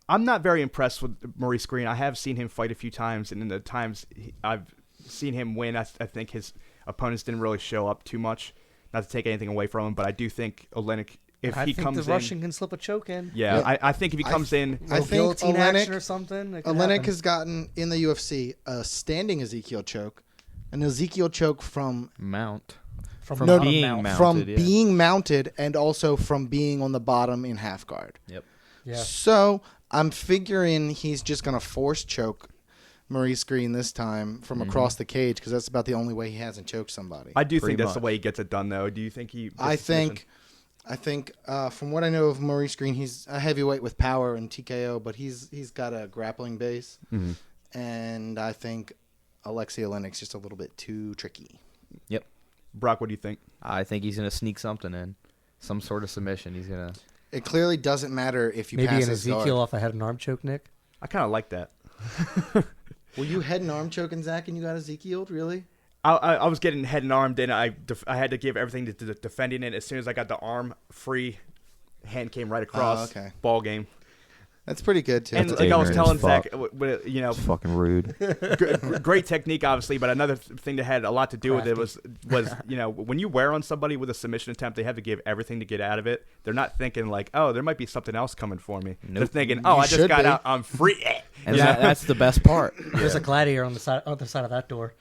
I'm not very impressed with Maurice Green. I have seen him fight a few times, and in the times I've seen him win, I think his opponents didn't really show up too much. Not to take anything away from him, but I do think Oleinik, if I he think comes the in, Russian can slip a choke in. yeah, Yeah. I think if he comes in, I think guillotine action Oleinik- or something. it could Oleinik happen. has gotten in the UFC a standing Ezekiel choke, an Ezekiel choke from Mount. from No, bottom being mount. mounted, from yeah. being mounted and also from being on the bottom in half guard. Yep. Yeah. So I'm figuring he's just gonna force choke Maurice Green this time from across the cage because that's about the only way he hasn't choked somebody. I do Pretty think that's the much. way he gets it done, though. Do you think he? I think from what I know of Maurice Green, he's a heavyweight with power and TKO, but he's got a grappling base, and I think Alexei Oleinik's just a little bit too tricky. Yep. Brock, what do you think? I think he's going to sneak something in. Some sort of submission. He's going to... It clearly doesn't matter if you Maybe pass an his guard. Ezekiel off a head and arm choke, Nick. I kind of like that. Were you head and arm choking Zach and you got Ezekiel'd? Really? I was getting head and armed, and I had to give everything to defending it. As soon as I got the arm free, hand came right across. okay. Ball game. That's pretty good too. And That's like I was ignorant telling as Zach, fuck. you know, It's fucking rude. great technique, obviously, but another thing that had a lot to do with it was you know, when you wear on somebody with a submission attempt, they have to give everything to get out of it. They're not thinking like, oh, there might be something else coming for me. They're Nope. thinking, oh, You I just should got be. out, I'm free. And Yeah. that's the best part. There's a gladiator on the other side of that door.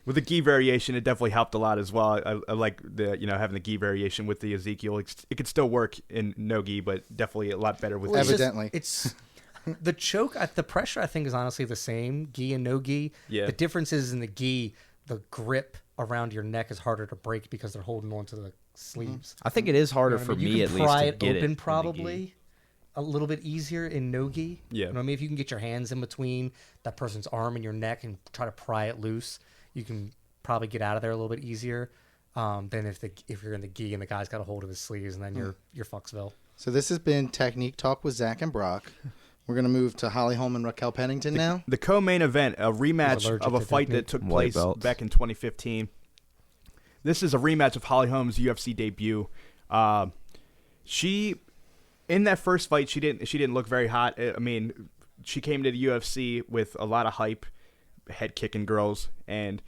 With the gi variation, it definitely helped a lot as well. I like the having the gi variation with the Ezekiel. It could still work in no gi, but definitely a lot better with. Well, gi. Evidently. It's the choke. The pressure, I think, is honestly the same, gi and no gi. Yeah. The difference is in the gi, the grip around your neck is harder to break because they're holding on to the sleeves. I think it is harder You know what for I mean? me You at can least pry to it get open it in the gi. probably a little bit easier in no gi. Yeah. You know what I mean? If you can get your hands in between that person's arm and your neck and try to pry it loose, you can probably get out of there a little bit easier than if you're in the gi and the guy's got a hold of his sleeves and then you're Fucksville. So this has been Technique Talk with Zach and Brock. We're going to move to Holly Holm and Raquel Pennington now. The co-main event, a rematch allergic of a to fight technique. that took White place belts. back in 2015. This is a rematch of Holly Holm's UFC debut. She, in that first fight, she didn't look very hot. I mean, she came to the UFC with a lot of hype, head kicking girls, and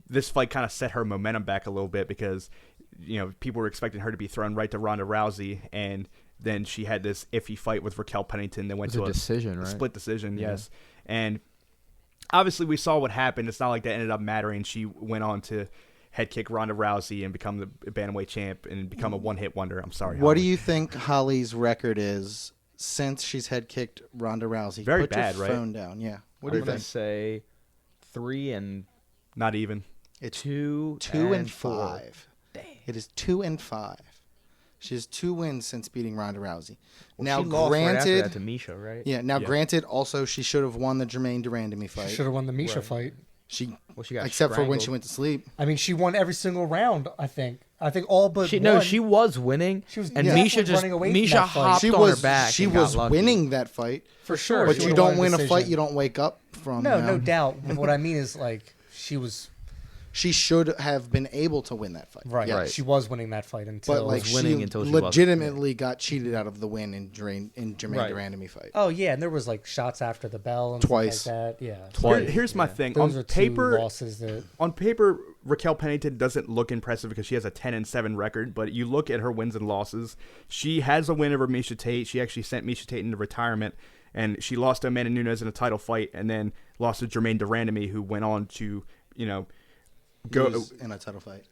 this fight kind of set her momentum back a little bit because people were expecting her to be thrown right to Ronda Rousey, and then she had this iffy fight with Raquel Pennington that went It to was a decision, a right? split decision. Yeah. Yes, and obviously we saw what happened. It's not like that ended up mattering. She went on to head kick Ronda Rousey and become the bantamweight champ and become a one-hit wonder. I'm sorry. What Holly. do you think Holly's record is since she's head kicked Ronda Rousey? Very Put bad, your right? phone down. Yeah. What I'm do you gonna think? say 3 and Not even. It's 2 2 and 4. 5. It is 2 and 5. She has 2 wins since beating Ronda Rousey. Now, She lost right after granted, that to Misha, right? yeah. Now, Yeah. granted, also she should have won the Jermaine Durandamy fight. Should have won the Misha Right. fight. She, Well, she got except for when she strangled. went to sleep. I mean, she won every single round. I think all but She one. no, she was winning. She was and definitely Misha just running away from Misha that fight. hopped She on was her back. she and got was lucky. winning that fight, for sure. but she you would've don't won win a decision. fight you don't wake up from. No, you know? no doubt. What I mean is like she was She should have been able to win that fight. right. Yes. She was winning that fight until. But like was winning she until she wasn't. legitimately got cheated out of the win in Jermaine Right. Durandamy fight. oh yeah, and there was like shots after the bell and Twice. stuff like that. Yeah. Twice. Here's my Yeah. thing. Those On are paper, two losses that. on paper, Raquel Pennington doesn't look impressive because she has a 10-7 record. But you look at her wins and losses. She has a win over Misha Tate. She actually sent Misha Tate into retirement, and she lost to Amanda Nunes in a title fight, and then lost to Jermaine Durandamy, who went on to go Lose in a title fight.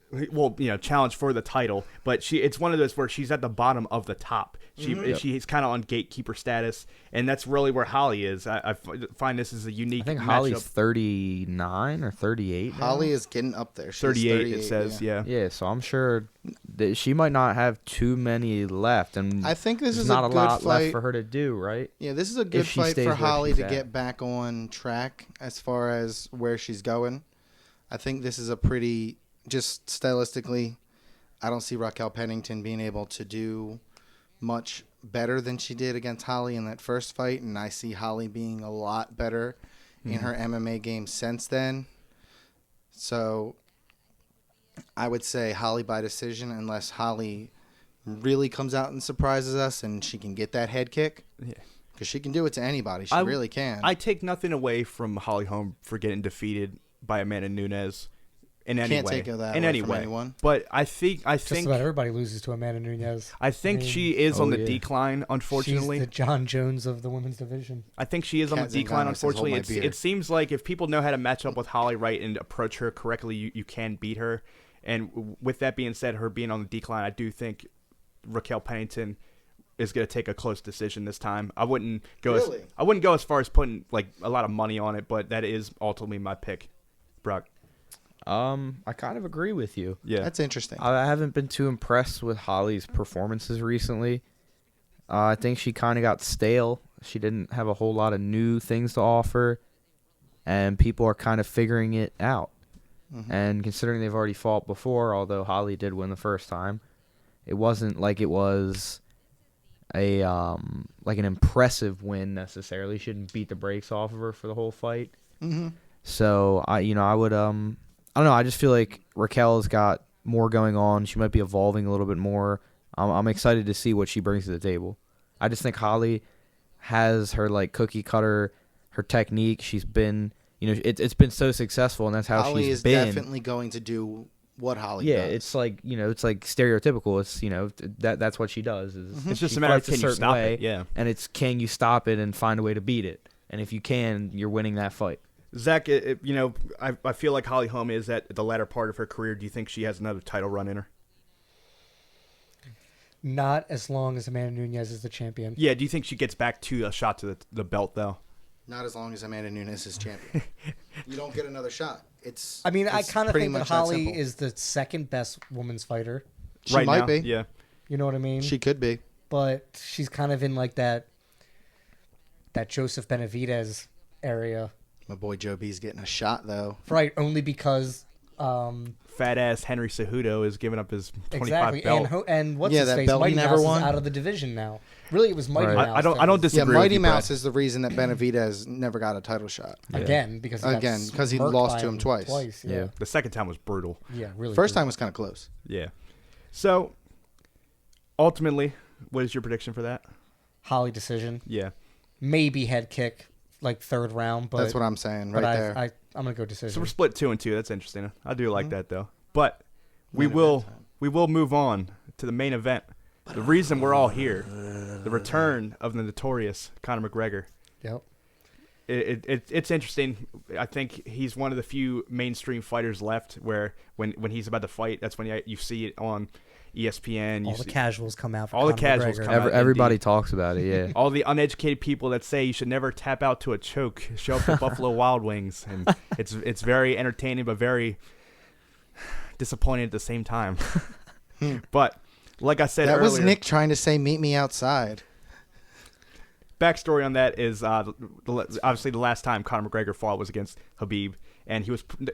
challenge for the title. But it's one of those where she's at the bottom of the top. She's kind of on gatekeeper status, and that's really where Holly is. I find this is a unique. I think matchup. Holly's 39 or 38. now. Holly is getting up there. She's 38. It says, yeah. Yeah, so I'm sure that she might not have too many left, and I think this there's is not a a good lot fight. left for her to do, right? Yeah, this is a good she fight stays for where Holly she's to at. get back on track as far as where she's going. I think this is a pretty, just stylistically, I don't see Raquel Pennington being able to do much better than she did against Holly in that first fight, and I see Holly being a lot better in her MMA game since then. So I would say Holly by decision, unless Holly really comes out and surprises us and she can get that head kick. Yeah. Because she can do it to anybody. She I- really can. I take nothing away from Holly Holm for getting defeated by Amanda Nunes in any Can't way. take that in away any from way. anyone. But I think Just about everybody loses to Amanda Nunes. I think I mean, she is oh, on the yeah. decline. Unfortunately, She's the John Jones of the women's division. I think she is on Kat the decline. Zingano says, Unfortunately, "Hold my beer." it seems like if people know how to match up with Holly right and approach her correctly, you can beat her. And with that being said, her being on the decline, I do think Raquel Pennington is going to take a close decision this time. I wouldn't go Really? I wouldn't go as far as putting like a lot of money on it, but that is ultimately my pick. Brock. I kind of agree with you. Yeah. That's interesting. I haven't been too impressed with Holly's performances recently. I think she kind of got stale. She didn't have a whole lot of new things to offer, and people are kind of figuring it out. And considering they've already fought before, although Holly did win the first time, it wasn't like it was a like an impressive win necessarily. She didn't beat the brakes off of her for the whole fight. So I would I don't know. I just feel like Raquel's got more going on. She might be evolving a little bit more. I'm excited to see what she brings to the table. I just think Holly has her like cookie cutter, her technique. She's been, it's been so successful, and that's how Holly she's is been. definitely going to do what Holly Yeah, does. it's like it's like stereotypical. It's that's what she does. It's just she a matter of fights can you certain stop way, it? Yeah. and it's can you stop it and find a way to beat it. And if you can, you're winning that fight. Zach, I feel like Holly Holm is at the latter part of her career. Do you think she has another title run in her? Not as long as Amanda Nunes is the champion. Yeah. Do you think she gets back to a shot to the belt though? Not as long as Amanda Nunes is champion. You don't get another shot. I mean, I kind of pretty think that much Holly simple. is the second best women's fighter. She right might now? be. Yeah. You know what I mean? She could be. But she's kind of in like that Joseph Benavidez area. My boy Joe B's getting a shot though. Right, only because Fat ass Henry Cejudo is giving up his 25 exactly, belt. and what's Yeah, his that face? belt he Mighty never Mouse won. is out of the division now. Really, it was Mighty Right. Mouse. I don't that was- disagree. Yeah, with Mighty you, Brad. Mouse is the reason that Benavidez never got a title shot. again because he Again, 'cause he smurked lost by to him twice. Yeah, Yeah. The second time was brutal. yeah, really. First brutal. time was kind of close. Yeah. So, ultimately, what is your prediction for that? Holly decision, Yeah. maybe head kick, like third round. But That's what I'm saying but right there. I'm gonna go So decision. we're split 2-2. That's interesting. I do like that though. But Main event time. we will move on to the main event. The reason we're all here, the return of the notorious Conor McGregor. Yep. it's interesting. I think he's one of the few mainstream fighters left where when he's about to fight, that's when you see it on ESPN. All the casuals come out. For all the Conor casuals McGregor. come out. Everybody Indeed. talks about it. Yeah. All the uneducated people that say you should never tap out to a choke show up at Buffalo Wild Wings, and it's very entertaining but very disappointing at the same time. But like I said That earlier, was Nick trying to say, "Meet me outside." backstory on that is obviously the last time Conor McGregor fought was against Khabib, and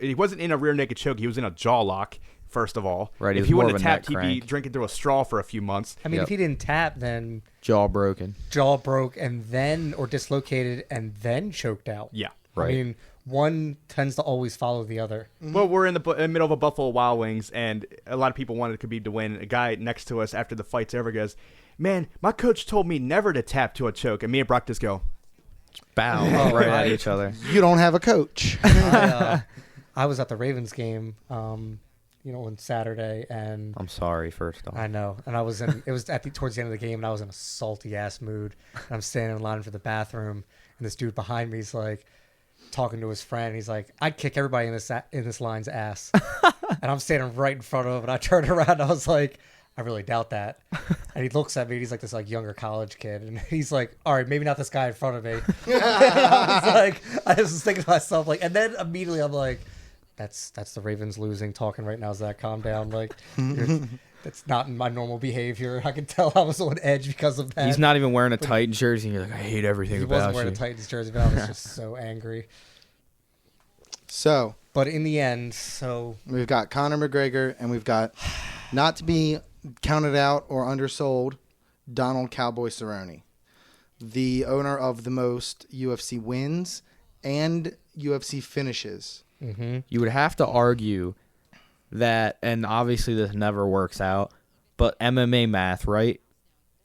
he wasn't in a rear naked choke. He was in a jaw lock. First of all, Right, if he he was more wouldn't of a have tapped, neck he'd be crank. drinking through a straw for a few months. I mean, Yep. if he didn't tap, then Jaw broken. jaw broke and then or dislocated and then choked out. Yeah. I Right. mean, one tends to always follow the other. Well, we're in the middle of a Buffalo Wild Wings, and a lot of people wanted Khabib to win. A guy next to us after the fight's over goes, "Man, my coach told me never to tap to a choke," and me and Brock just go, Bow Oh, right right. at each other. You don't have a coach. I was at the Ravens game, on Saturday, and I'm sorry. First off, I know, and I was in. It was towards the end of the game, and I was in a salty ass mood. And I'm standing in line for the bathroom, and this dude behind me is like talking to his friend. He's like, "I'd kick everybody in this line's ass," and I'm standing right in front of him. And I turned around, and I was like, "I really doubt that." And he looks at me, and he's like this younger college kid, and he's like, "All right, maybe not this guy in front of me." I was thinking to myself and then immediately I'm like, That's the Ravens losing talking right now. Zach, calm down. That's not my normal behavior. I can tell I was on edge because of that. he's not even wearing a Titans jersey, and you're like, I hate everything He about wasn't wearing you. a Titans jersey, but I was just so angry. So But in the end, we've got Conor McGregor, and we've got, not to be counted out or undersold, Donald Cowboy Cerrone, the owner of the most UFC wins and UFC finishes. You would have to argue that, and obviously this never works out, but MMA math, right?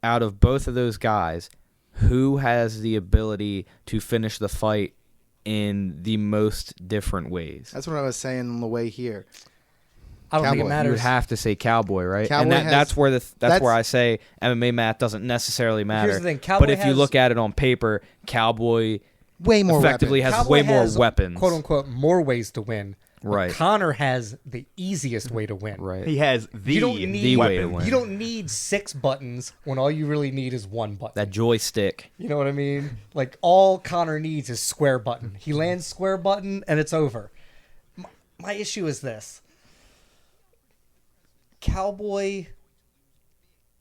Out of both of those guys, who has the ability to finish the fight in the most different ways? That's what I was saying on the way here. I don't think it Cowboy. You matters. would have to say Cowboy, right? Cowboy and has- that's where that's- where I say MMA math doesn't necessarily matter. Here's the thing, but Cowboy if you has- look at it on paper, Cowboy Way more effectively weapons. has Cowboy way more has, weapons. quote unquote, more ways to win. But Right. Connor has the easiest way to win. Right. "He has the You don't need The way to weapon." win. You don't need 6 buttons when all you really need is 1 button. That joystick. You know what I mean? All Connor needs is square button. He lands square button and it's over. My issue is this. Cowboy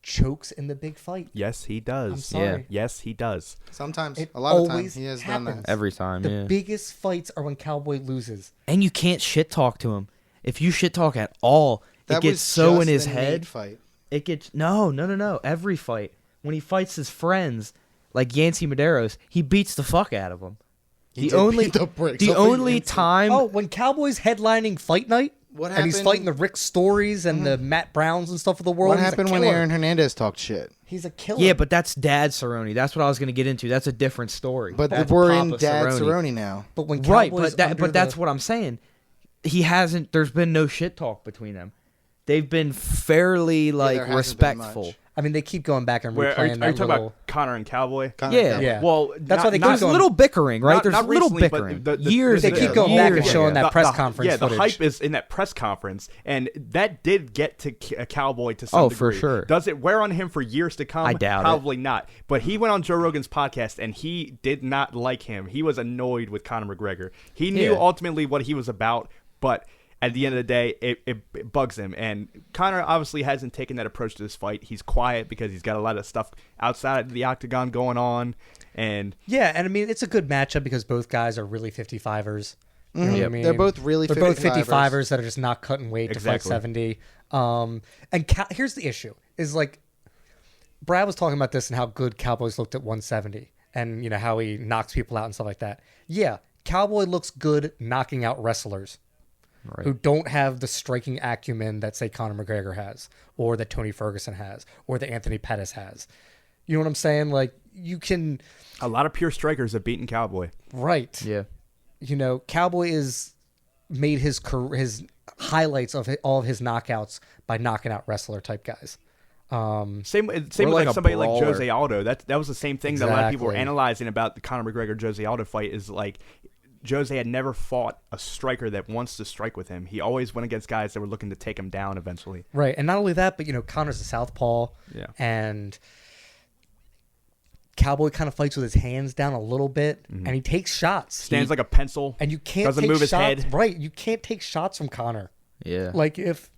chokes in the big fight. Yes, he does. I'm sorry. Yes, he does. Sometimes, It a lot of times, always he has done happens. that. Every time, The yeah. biggest fights are when Cowboy loses. And you can't shit talk to him. If you shit talk at all, That it gets was so in just his the head. Nate fight. It gets no. Every fight when he fights his friends like Yancy Medeiros, he beats the fuck out of them. He The did only beat the brakes the off of only Yancey. time Oh, when Cowboy's headlining Fight Night, What and he's happened- fighting the Rick Stories and the Matt Browns and stuff of the world. What he's a happened when killer. Aaron Hernandez talked shit? He's a killer. yeah, but that's Dad Cerrone. That's what I was going to get into. That's a different story. But That's we're in Papa Dad Cerrone now. But when Right, Cowboy's but under that's the- what I'm saying. He hasn't. There's been no shit talk between them. They've been fairly there hasn't been respectful. much. I mean, they keep going back and Where replaying are you that talking little. about Connor and Cowboy? Conor Yeah. Cowboy. Yeah. Well, That's why they keep There's going. little bickering, right? Not- There's not little recently, but bickering. the- years They ago. keep going back and years showing ago. that press conference Yeah, the footage. hype is in that press conference, and that did get to a Cowboy to some Oh, degree. for sure. Does it wear on him for years to come? I doubt it. Probably not. But he went on Joe Rogan's podcast, and he did not like him. He was annoyed with Conor McGregor. He knew Yeah. ultimately what he was about, but at the end of the day, it bugs him. And Conor obviously hasn't taken that approach to this fight. He's quiet because he's got a lot of stuff outside of the octagon going on. And Yeah, and I mean, it's a good matchup because both guys are really 55ers. You know what I mean? They're both really They're both 55ers. 55ers that are just not cutting weight to fight Exactly. 70. Here's the issue: is Brad was talking about this and how good Cowboys looked at 170, and how he knocks people out and stuff like that. Yeah, Cowboy looks good knocking out wrestlers who don't have the striking acumen that, say, Conor McGregor has, or that Tony Ferguson has, or that Anthony Pettis has. You know what I'm saying? You can, a lot of pure strikers have beaten Cowboy. right? Yeah. Cowboy is made his highlights of all of his knockouts by knocking out wrestler type guys. Same with like like a somebody like brawler. Jose Aldo. That was the same thing that a lot of people were Exactly. analyzing about the Conor McGregor Jose Aldo fight. Is like Jose had never fought a striker that wants to strike with him. He always went against guys that were looking to take him down eventually. Right, and not only that, but Conor's a southpaw, Yeah. and Cowboy kind of fights with his hands down a little bit, and he takes shots. Stands like a pencil. And you can't doesn't take move his shots. head. Right, you can't take shots from Conor. Yeah. Like if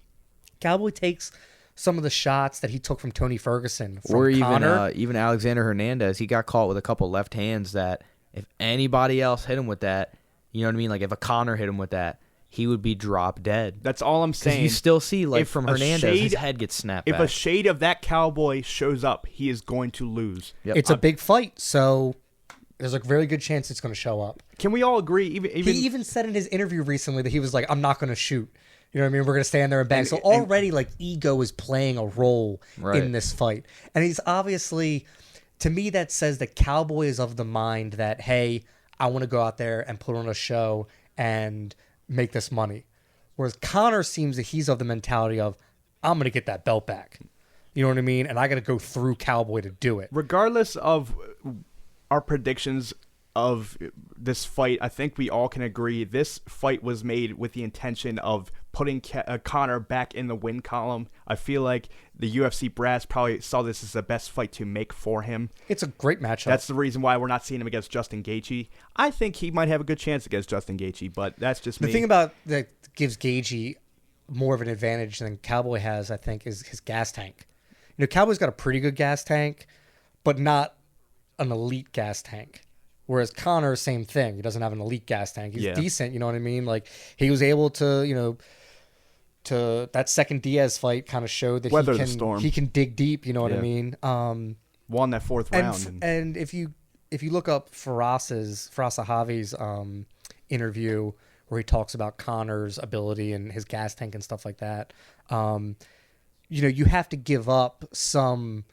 Cowboy takes some of the shots that he took from Tony Ferguson, from Or Conor, even Alexander Hernandez, he got caught with a couple left hands that if anybody else hit him with that, you know what I mean? Like if a Conor hit him with that, he would be drop dead. That's all I'm 'Cause saying. you still see, like if from a Hernandez, his shade- head gets snapped If back. a shade of that Cowboy shows up, he is going to lose. Yep. it's a big fight, so there's a very good chance it's going to show up. Can we all agree? Even He even said in his interview recently that he was like, "I'm not going to shoot." You know what I mean? We're going to stand there and bang. So already, like, ego is playing a role Right. in this fight. And he's obviously, to me, that says that Cowboy is of the mind that, hey, I want to go out there and put on a show and make this money. Whereas Conor seems that he's of the mentality of, I'm going to get that belt back. You know what I mean? And I got to go through Cowboy to do it. regardless of our predictions of this fight, I think we all can agree this fight was made with the intention of putting Conor back in the win column. I feel like the UFC brass probably saw this as the best fight to make for him. It's a great matchup. That's the reason why we're not seeing him against Justin Gaethje. I think he might have a good chance against Justin Gaethje, but that's just me. The thing about that gives Gaethje more of an advantage than Cowboy has, I think, is his gas tank. Cowboy's got a pretty good gas tank, but not an elite gas tank. Whereas Conor, same thing. He doesn't have an elite gas tank. He's Yeah. decent, you know what I mean? Like, he was able to, to that second Diaz fight kind of showed that Weather the storm. he can dig deep, you know what I Yeah. mean? Won that fourth round. And if you look up Firas Zahavi's interview where he talks about Conor's ability and his gas tank and stuff like that, you have to give up some.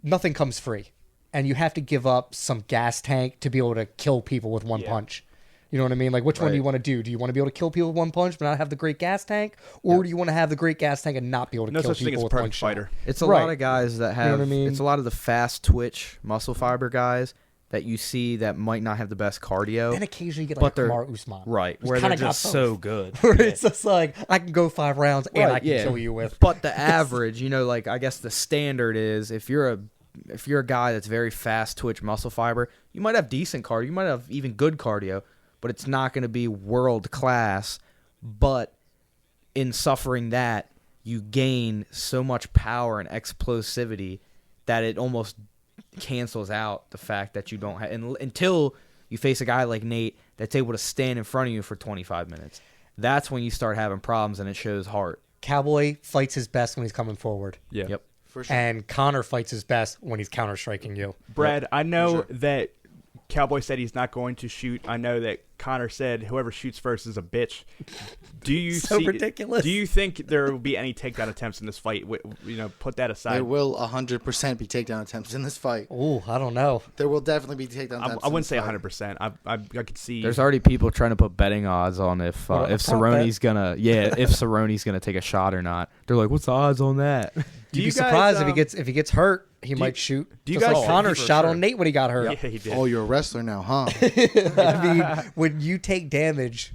Nothing comes free, and you have to give up some gas tank to be able to kill people with one punch. You know what I mean? Like, which one do you want to do? Do you want to be able to kill people with one punch but not have the great gas tank, or do you want to have the great gas tank and not be able to No kill such thing people as a with one perfect shot? fighter. It's a Right. lot of guys that have. You know what I mean? It's a lot of the fast twitch muscle fiber guys that you see that might not have the best cardio. Then occasionally you get But like they're- Kamaru Usman, right, who's where they're kinda got just both. so good. Where it's just like, I can go 5 rounds and I Right, can yeah. kill you with. But the average, like I guess the standard is if you're a guy that's very fast twitch muscle fiber, you might have decent cardio, you might have even good cardio, but it's not going to be world class. But in suffering that, you gain so much power and explosivity that it almost cancels out the fact that you don't have until you face a guy like Nate that's able to stand in front of you for 25 minutes. That's when you start having problems and it shows heart. Cowboy fights his best when he's coming forward. Yeah. Yep. For sure. And Conor fights his best when he's counter-striking you. Brad, I know sure. that Cowboy said he's not going to shoot. I know that Conor said whoever shoots first is a bitch. Do you So see, ridiculous. Do you think there will be any takedown attempts in this fight? Put that aside. There will 100% be takedown attempts in this fight. Ooh, I don't know. There will definitely be takedown attempts. I in wouldn't this say fight. 100%. I could see. There's already people trying to put betting odds on if What, a prop Cerrone's gonna if Cerrone's gonna take a shot or not. They're like, what's the odds on that? Do You'd you be guys, surprised if he gets hurt, he might shoot. do you Just guys- like Conor for shot sure. on Nate when he got hurt. Yeah, he did. Oh, you're a wrestler now, huh? I mean, when you take damage,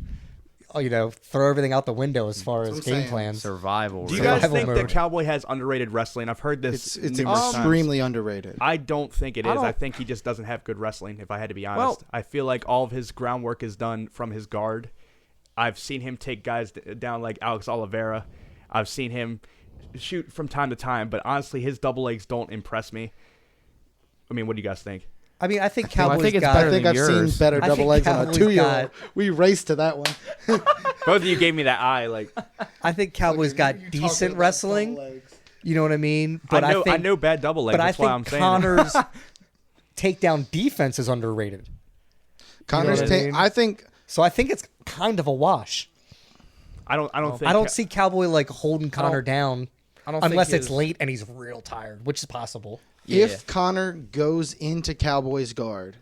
throw everything out the window as far as I'm game saying. plans. Survival. Do you really. guys Survival think mode. that Cowboy has underrated wrestling? I've heard this. It's numerous times. extremely underrated. I don't think it is. I don't- I think he just doesn't have good wrestling, if I had to be honest. Well- I feel like all of his groundwork is done from his guard. I've seen him take guys down like Alex Oliveira. I've seen him shoot from time to time, but honestly, his double legs don't impress me. I mean, what do you guys think? I mean, I think Well, I Cowboy's think it's got. better I think than I've yours. seen better I double think legs on a Cowboy's 2-year-old. got- We raced to that one. Both of you gave me that eye. Like I think Cowboy's got decent wrestling. You know what I mean? I know bad double legs. But I That's why I'm think saying. Conor's takedown defense is underrated. Connor's what I mean? I think So I think it's kind of a wash. I don't think. I don't see Cowboy like holding Conor down I don't think unless it's his- late and he's real tired, which is possible. Yeah. if Connor goes into Cowboy's guard,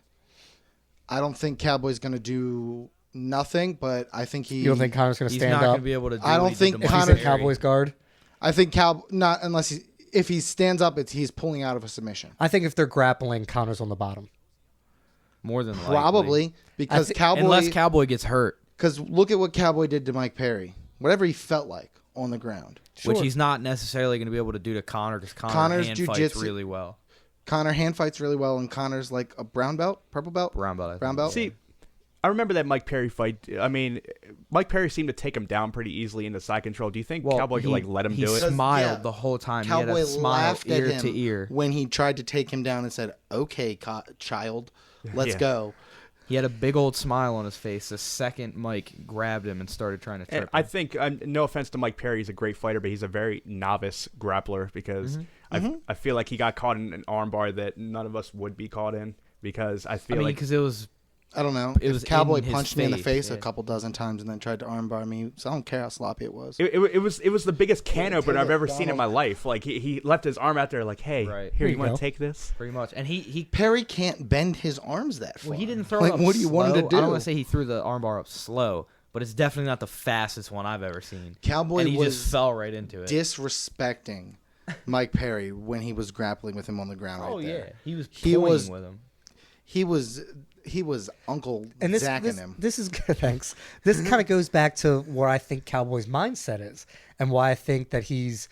I don't think Cowboy's going to do nothing, but I think he. You don't think Conor's going to He's stand not up? going to be able to do I don't what he think did to If Mike he's in Conor- Perry. Cowboys guard. I think not unless if he stands up, he's pulling out of a submission. I think if they're grappling, Conor's on the bottom. More than likely. Probably because Cowboy. Unless Cowboy gets hurt, Because look at what Cowboy did to Mike Perry. Whatever he felt like on the ground. which he's not necessarily going to be able to do to Conor because Connor's hand fights jiu-jitsu- really well. Conor hand fights really well, and Connor's like a brown belt, purple belt, Brown belt. I brown think. belt. See, I remember that Mike Perry fight. I mean, Mike Perry seemed to take him down pretty easily into side control. Do you think Cowboy could like let him do it? He smiled Yeah. the whole time. Cowboy he had a smile laughed ear at him to ear. when he tried to take him down and said, "Okay, child, let's Yeah. go." He had a big old smile on his face the second Mike grabbed him and started trying to And trip I him. think, no offense to Mike Perry, he's a great fighter, but he's a very novice grappler because I feel like he got caught in an armbar that none of us would be caught in because I feel like because it was I don't know. It If was Cowboy in his punched me in the face, face a yeah. couple dozen times and then tried to armbar me, so I don't care how sloppy it was. it was the biggest can opener I've ever seen in my Donald. life. Like he left his arm out there like, hey, Right. here, Here you you want go. to take this? pretty much. And he Perry can't bend his arms that far. well, he didn't throw like, it up what do you want him slow. to do? I don't want to say he threw the armbar up slow, but it's definitely not the fastest one I've ever seen. Cowboy and he was just fell right into it. disrespecting Mike Perry when he was grappling with him on the ground. oh right yeah, there. he was He toying was- with him. He was Uncle And this, Zacking this, him. this is good. Thanks. This kind of goes back to where I think Cowboy's mindset is, and why I think that his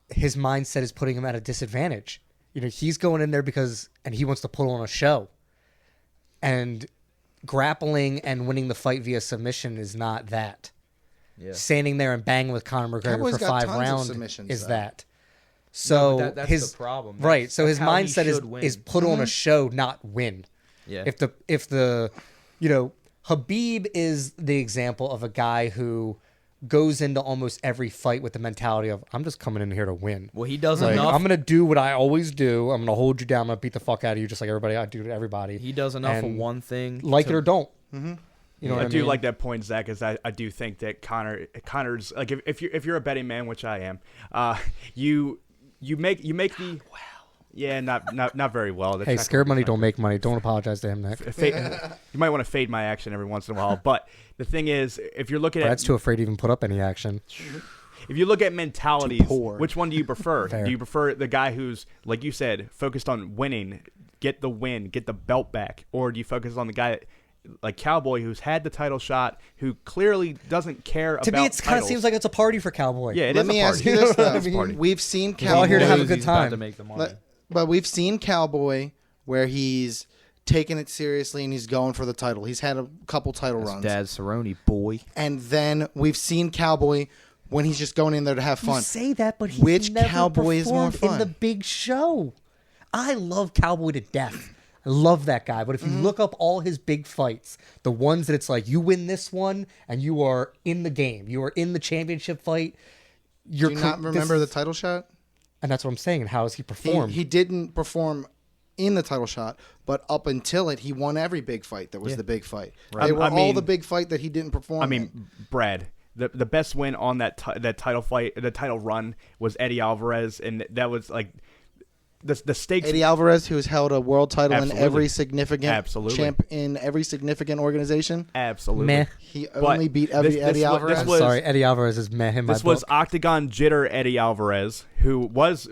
mindset is putting him at a disadvantage. You know, he's going in there and he wants to put on a show, and grappling and winning the fight via submission is not that. Yeah. Standing there and banging with Conor McGregor Cowboy's for got 5 tons of rounds submissions, is though. that. So but that's his the problem. right. So his That's how he mindset should win. is put on a show, not win. Yeah. If the you know, Habib is the example of a guy who goes into almost every fight with the mentality of I'm just coming in here to win. well, he does Like, enough. I'm gonna do what I always do. I'm gonna hold you down. I'm gonna beat the fuck out of you, just like I do to everybody. He does enough of And one thing. like to, it or don't. Mm-hmm. You know I what I do mean? like that point, Zach, is I do think that Connor's like if you're a betting man, which I am, you make the yeah, not very well. The Hey, check scared was money not don't great. make money. Don't apologize to him, Nick. You might want to fade my action every once in a while, but the thing is, if you're looking Brad's at too afraid to even put up any action. if you look at mentalities, poor. which one do you prefer? Fair. Do you prefer the guy who's, like you said, focused on winning, get the win, get the belt back, or do you focus on the guy like Cowboy who's had the title shot, who clearly doesn't care To about me, it kind of titles? seems like it's a party for Cowboy. Yeah, it Let is me a ask party. you this You know what I though: mean? we've seen We're all here to have a Cowboy, good He's about time. to make the money. but we've seen Cowboy where he's taking it seriously and he's going for the title. He's had a couple title That's runs, Dad Cerrone, boy. and then we've seen Cowboy when he's just going in there to have You fun. say that, but he's Which never Cowboy is more performed in the fun? big show. I love Cowboy to death. I love that guy. But if you look up all his big fights, the ones that it's like you win this one and you are in the game, you are in the championship fight. Do you not remember the title shot? And that's what I'm saying. And how has he He, performed? he didn't perform in the title shot, but up until it, he won every big fight that was the big fight. They were I all mean- the big fight that he didn't perform. I in. mean, Brad, the best win on that title fight, the title run was Eddie Alvarez, and that was like the stakes. Eddie Alvarez, who has held a world title Absolutely. in every significant Absolutely. in every significant organization. Absolutely. Meh. He But only beat this Eddie wa- Alvarez. this was- Sorry, Eddie Alvarez is meh in my This was book. Octagon Jitter Eddie Alvarez, who was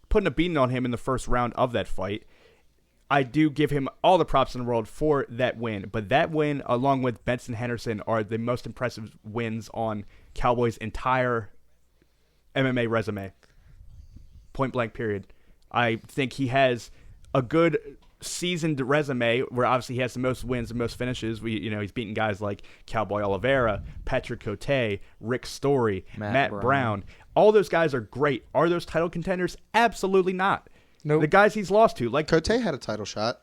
putting a beating on him in the first round of that fight. I do give him all the props in the world for that win, but that win, along with Benson Henderson, are the most impressive wins on Cowboys' entire MMA resume. Point blank, period. I think he has a good seasoned resume where obviously he has the most wins and most finishes. He's beaten guys like Cowboy Oliveira, Patrick Cote, Rick Story, Matt Brown. All those guys are great. Are those title contenders? Absolutely not. Nope. The guys he's lost to, like Cote had a title shot.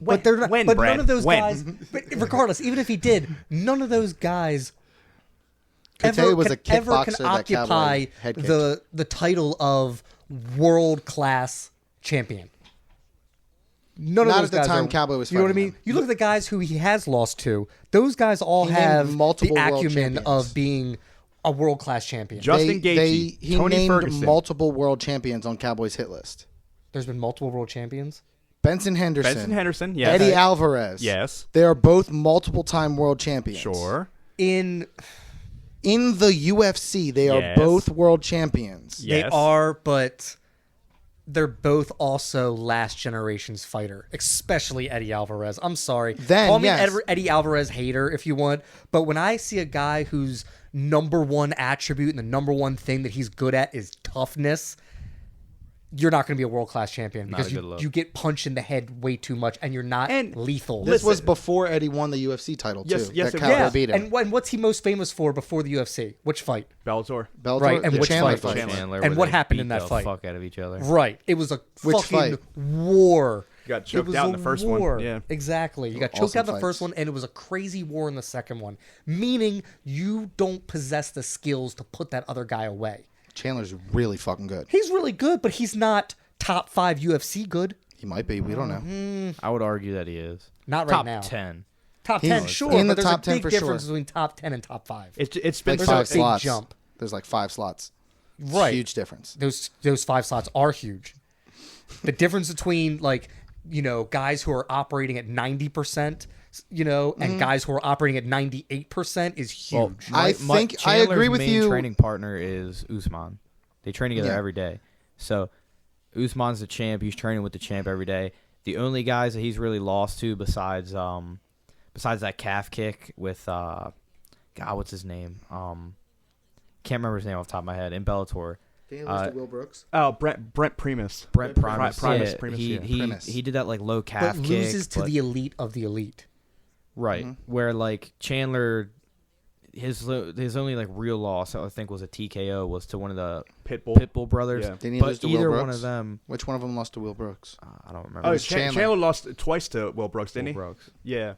But they're not. when, But Brad? none of those When? guys. But regardless, even if he did, none of those guys Cote was a ever kickboxer can that occupy Cowboy head kicked. the title of world class champion. None Not of those at the guys time are, Cowboy was You know what I fighting mean? him. You look at the guys who he has lost to; those guys all He named have multiple the world acumen champions. of being a world class champion. Justin Gaethje, he Tony named Ferguson. multiple world champions on Cowboys hit list. There's been multiple world champions. Benson Henderson. Benson Henderson, yes. Eddie Alvarez. Yes. They are both multiple-time world champions. Sure. In In the UFC, they are Yes. both world champions. Yeah. They Yes. are, but they're both also last generation's fighter, especially Eddie Alvarez. I'm sorry. Then, Call me yes. an Eddie Alvarez hater if you want, but when I see a guy whose number one attribute and the number one thing that he's good at is toughness, you're not going to be a world-class champion Not because a good look. you get punched in the head way too much and you're not And lethal. This was before Eddie won the UFC title, too. Yes, yes, that it Cowboy yeah, beat him. and what's he most famous for before the UFC? Which fight? Bellator. Bellator, right, and the which Chandler fight? Chandler, And where what they happened beat in that the fight? fuck out of each other. Right. It was a Which fucking fight? war. Got It choked was out in a the first war. one. Yeah. Exactly. You got choked Awesome out in the first fights. one, and it was a crazy war in the second one. Meaning you don't possess the skills to put that other guy away. Chandler's really fucking good. He's really good, but he's not top 5 UFC good. He might be. We don't know. I would argue that he is. Not right Top now. 10. Top He's 10, sure. in the but there's top a 10 big for difference sure. between top 10 and top 5. It's been Like There's a five big slots. jump. There's like 5 slots. Right. Huge difference. Those 5 slots are huge. The difference between guys who are operating at 90%, and guys who are operating at 98% is huge. I think I agree with main you. Training partner is Usman. They train together Yeah. every day. So Usman's the champ. He's training with the champ every day. The only guys that he's really lost to besides that calf kick with God, what's his name? Can't remember his name off the top of my head. In Bellator. Will Brooks. Oh, Brent Primus. Brent Primus. Primus, Yeah, Primus, he, yeah. he, Primus. he did that like low calf but kick. loses to but- the elite of the elite. Right. Where like Chandler his only like real loss I think was a TKO was to one of the Pitbull. brothers. Yeah. Didn't he But lose to Will either Brooks? one of them Which one of them lost to Will Brooks? I don't remember. Oh, was Chandler. Chandler lost twice to Will Brooks, didn't he? Brooks. Yeah.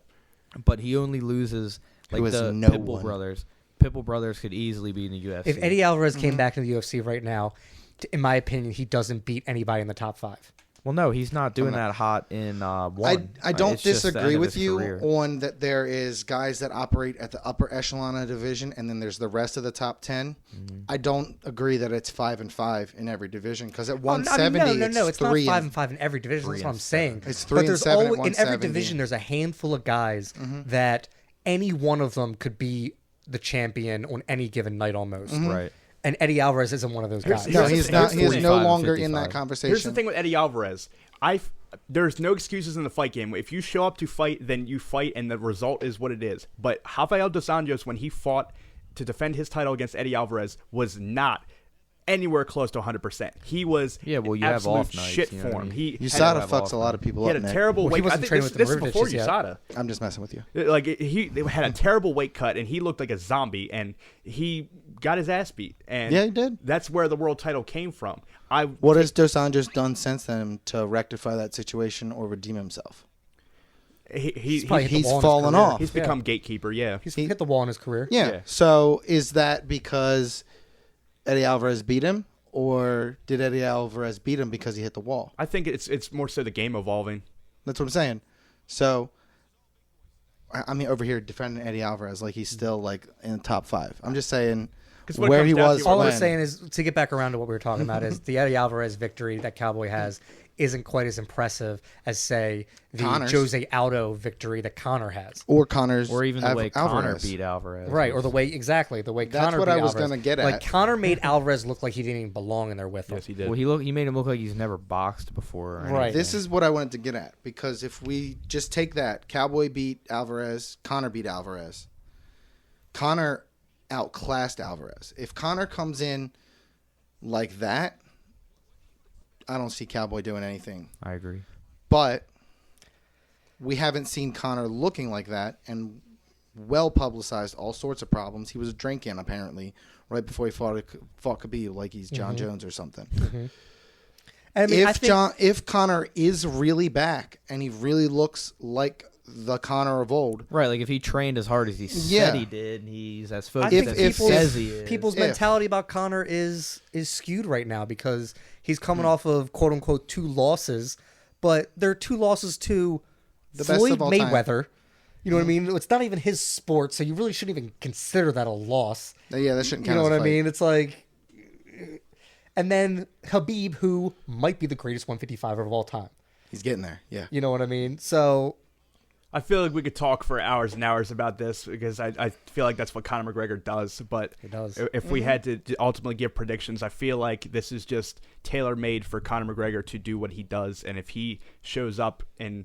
But he only loses like Who is the no Pitbull one. brothers. Pitbull brothers could easily be in the UFC. If Eddie Alvarez came back to the UFC right now, in my opinion, he doesn't beat anybody in the top 5. Well, no, he's not doing that hot in one. I don't It's just the disagree end of with his you career. on that there is guys that operate at the upper echelon of the division, and then there's the rest of the top 10. I don't agree that it's 5 and 5 in every division because at 170 no, it's not 3 5 and 5 in every division. That's what I'm saying. It's 3 but and there's 7 at always, in every 170. division, there's a handful of guys that any one of them could be the champion on any given night almost. Right. And Eddie Alvarez isn't one of those guys. No, Here's he's the- not. here's He is no 45 and longer in 55. that conversation. Here's the thing with Eddie Alvarez. There's no excuses in the fight game. If you show up to fight, then you fight, and the result is what it is. But Rafael dos Anjos, when he fought to defend his title against Eddie Alvarez, was not anywhere close to 100%. He was Yeah, well, you in have absolute off nights, shit you know what I form. mean? He USADA have fucks off a lot of people he up. had a Nick. terrible Well, he weight. wasn't I think training this, with this the is before Meridians yet. USADA. I'm just messing with you. Like he had a terrible weight cut, and he looked like a zombie, and he got his ass beat. And Yeah, he did. That's where the world title came from. What has Dos Anjos done since then to rectify that situation or redeem himself? He's probably hit the He's wall in his fallen career. off. he's become gatekeeper. Yeah. He's hit the wall in his career. Yeah. Yeah. So is that because Eddie Alvarez beat him, or did Eddie Alvarez beat him because he hit the wall? I think it's more so the game evolving. That's what I'm saying. So, I mean, over here defending Eddie Alvarez like he's still like in the top 5. I'm just saying 'Cause what it where comes he down was. to- All when. I'm saying is, to get back around to what we were talking about, is the Eddie Alvarez victory that Cowboy has isn't quite as impressive as, say, the Connor's. Jose Aldo victory that Connor has. or Connor's, Or even the way Conor Alvarez. beat Alvarez. Right, or the way the way That's Connor what beat I was Alvarez. gonna get Like at. Connor made Alvarez look like he didn't even belong in there with him. Yes, he did. Well, he made him look like he's never boxed before. Or Right. This is what I wanted to get at, because if we just take that, Cowboy beat Alvarez, Conor beat Alvarez. Conor outclassed Alvarez. If Conor comes in like that, I don't see Cowboy doing anything. I agree. But we haven't seen Conor looking like that, and well publicized all sorts of problems. He was drinking apparently right before he fought Khabib, like he's John Jones or something. And I mean, I think, If Conor is really back and he really looks like the Conor of old, Right, like if he trained as hard as he Yeah. said he did, and he's as I focused think as he says he is. people's If. mentality about Connor is skewed right now because he's coming off of quote unquote 2 losses, but they're 2 losses to The best Floyd of all time. Mayweather. You know what I mean? It's not even his sport, so you really shouldn't even consider that a loss. yeah, that shouldn't You count. know as what a I fight. mean? It's like, and then Khabib, who might be the greatest 155er of all time. He's getting there. Yeah. You know what I mean? So I feel like we could talk for hours and hours about this because I feel like that's what Conor McGregor does. But he does. if we had to ultimately give predictions, I feel like this is just tailor-made for Conor McGregor to do what he does. And if he shows up and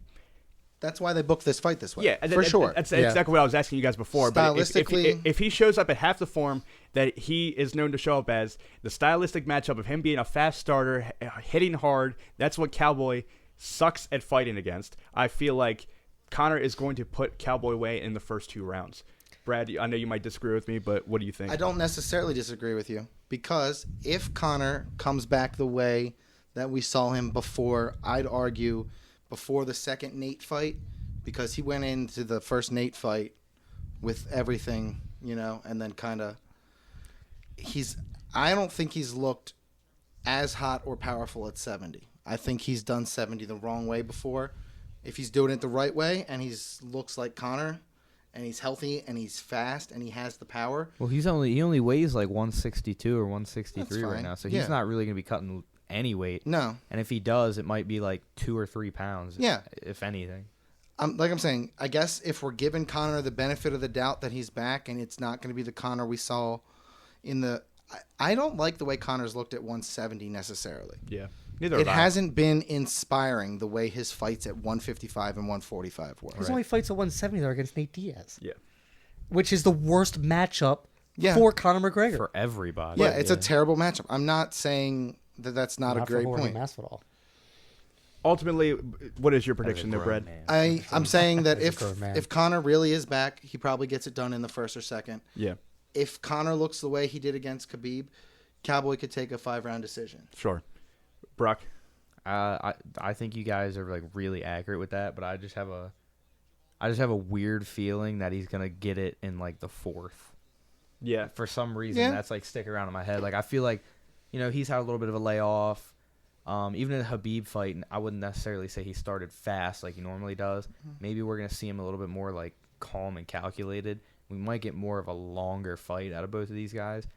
That's why they booked this fight this way. yeah, for sure. That's exactly what I was asking you guys before. But Stylistically, if he shows up at half the form that he is known to show up as, the stylistic matchup of him being a fast starter, hitting hard, that's what Cowboy sucks at fighting against. I feel like Conor is going to put Cowboy away in the first 2 rounds. Brad, I know you might disagree with me, but what do you think? I don't necessarily disagree with you because if Conor comes back the way that we saw him before, I'd argue before the second Nate fight, because he went into the first Nate fight with everything, and then kind of I don't think he's looked as hot or powerful at 70. I think he's done 70 the wrong way before. If he's doing it the right way and looks like Conor and he's healthy and he's fast and he has the power. Well, he only weighs like 162 or 163 right fine. now, so Yeah. he's not really going to be cutting any weight. No. And if he does, it might be like 2 or 3 pounds. Yeah. If anything. Like I'm saying, I guess if we're giving Conor the benefit of the doubt that he's back and it's not going to be the Conor we saw in the... I don't like the way Conor's looked at 170 necessarily. Yeah. Neither It have I. hasn't been inspiring the way his fights at 155 and 145 were. his only fights at 170 are against Nate Diaz. Yeah. Which is the worst matchup Yeah. for Conor McGregor. For everybody. Yeah, it's a terrible matchup. I'm not saying that that's not a great for Jorge point. Masvidal. Ultimately, what is your prediction there, Brad? I'm saying that As a grown man. if Conor really is back, he probably gets it done in the first or second. Yeah, If Conor looks the way he did against Khabib, Cowboy could take a 5-round decision. sure. Brock? I think you guys are like really accurate with that, but I just have a weird feeling that he's gonna get it in like the 4th. Yeah. For some reason, Yeah. that's like sticking around in my head. Like I feel like, he's had a little bit of a layoff. Even in the Khabib fight, I wouldn't necessarily say he started fast like he normally does. Maybe we're gonna see him a little bit more like calm and calculated. We might get more of a longer fight out of both of these guys,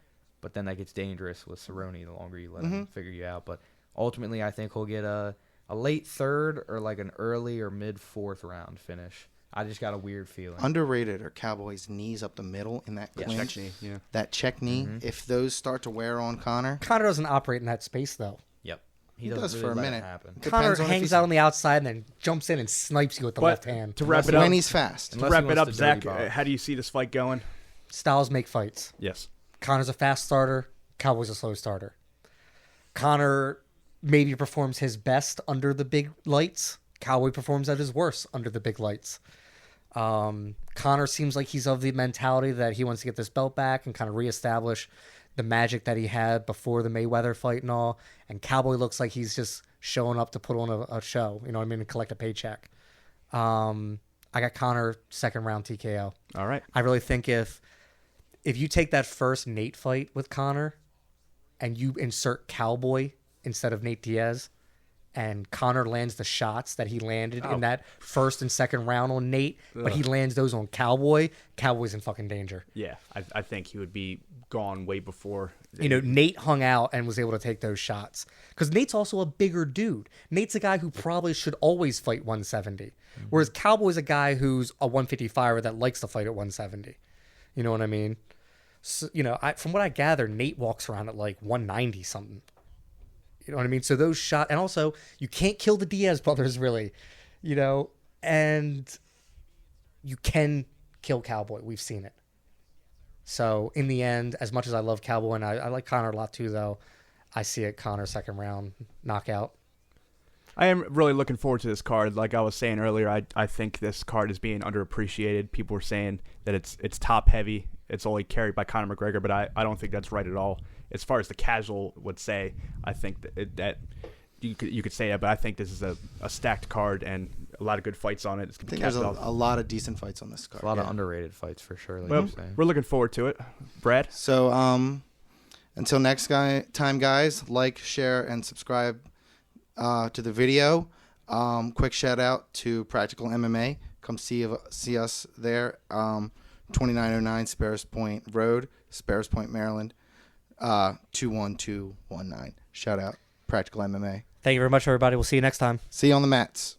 but then that gets dangerous with Cerrone the longer you let him figure you out. But ultimately, I think he'll get a late 3rd or like an early or mid 4th round finish. I just got a weird feeling. Underrated are Cowboy's knees up the middle in that clinch. Check knee, yeah. That check knee. If those start to wear on Conor, Conor doesn't operate in that space, though. Yep. he doesn't does really for a let it minute. happen. Conor Depends on if hangs he's- out on the outside and then jumps in and snipes you with the But left hand. to wrap it when up, he's fast. Unless to he wrap it wants up, to Zach, dirty box. how do you see this fight going? Styles make fights. Yes. Conor's a fast starter. Cowboy's a slow starter. Conor maybe performs his best under the big lights. Cowboy performs at his worst under the big lights. Conor seems like he's of the mentality that he wants to get this belt back and kind of reestablish the magic that he had before the Mayweather fight and all. And Cowboy looks like he's just showing up to put on a show, you know what I mean, and collect a paycheck. I got Conor 2nd round TKO. All right. I really think if you take that first Nate fight with Conor and you insert Cowboy instead of Nate Diaz, and Conor lands the shots that he landed in that 1st and 2nd round on Nate, but he lands those on Cowboy, Cowboy's in fucking danger. Yeah, I think he would be gone way before. Nate hung out and was able to take those shots. Because Nate's also a bigger dude. Nate's a guy who probably should always fight 170. Whereas Cowboy's a guy who's a 155er that likes to fight at 170. You know what I mean? So, from what I gather, Nate walks around at like 190 something. You know what I mean? So those shots, and also you can't kill the Diaz brothers really, and you can kill Cowboy. We've seen it. So in the end, as much as I love Cowboy and I like Conor a lot too, though, I see it Conor 2nd round knockout. I am really looking forward to this card. Like I was saying earlier, I think this card is being underappreciated. People were saying that it's top heavy. It's only carried by Conor McGregor, but I don't think that's right at all. As far as the casual would say, I think that you could say that, but I think this is a stacked card and a lot of good fights on it. It's I gonna be think there's capped off. a lot of decent fights on this card. A lot of yeah. underrated fights for sure. Like Well, you're saying. we're looking forward to it. Brad? So until next time, guys, like, share, and subscribe to the video. Quick shout out to Practical MMA. Come see us there. 2909 Sparrows Point Road, Sparrows Point, Maryland. 21219. Shout out Practical MMA. Thank you very much, everybody. We'll see you next time. See you on the mats.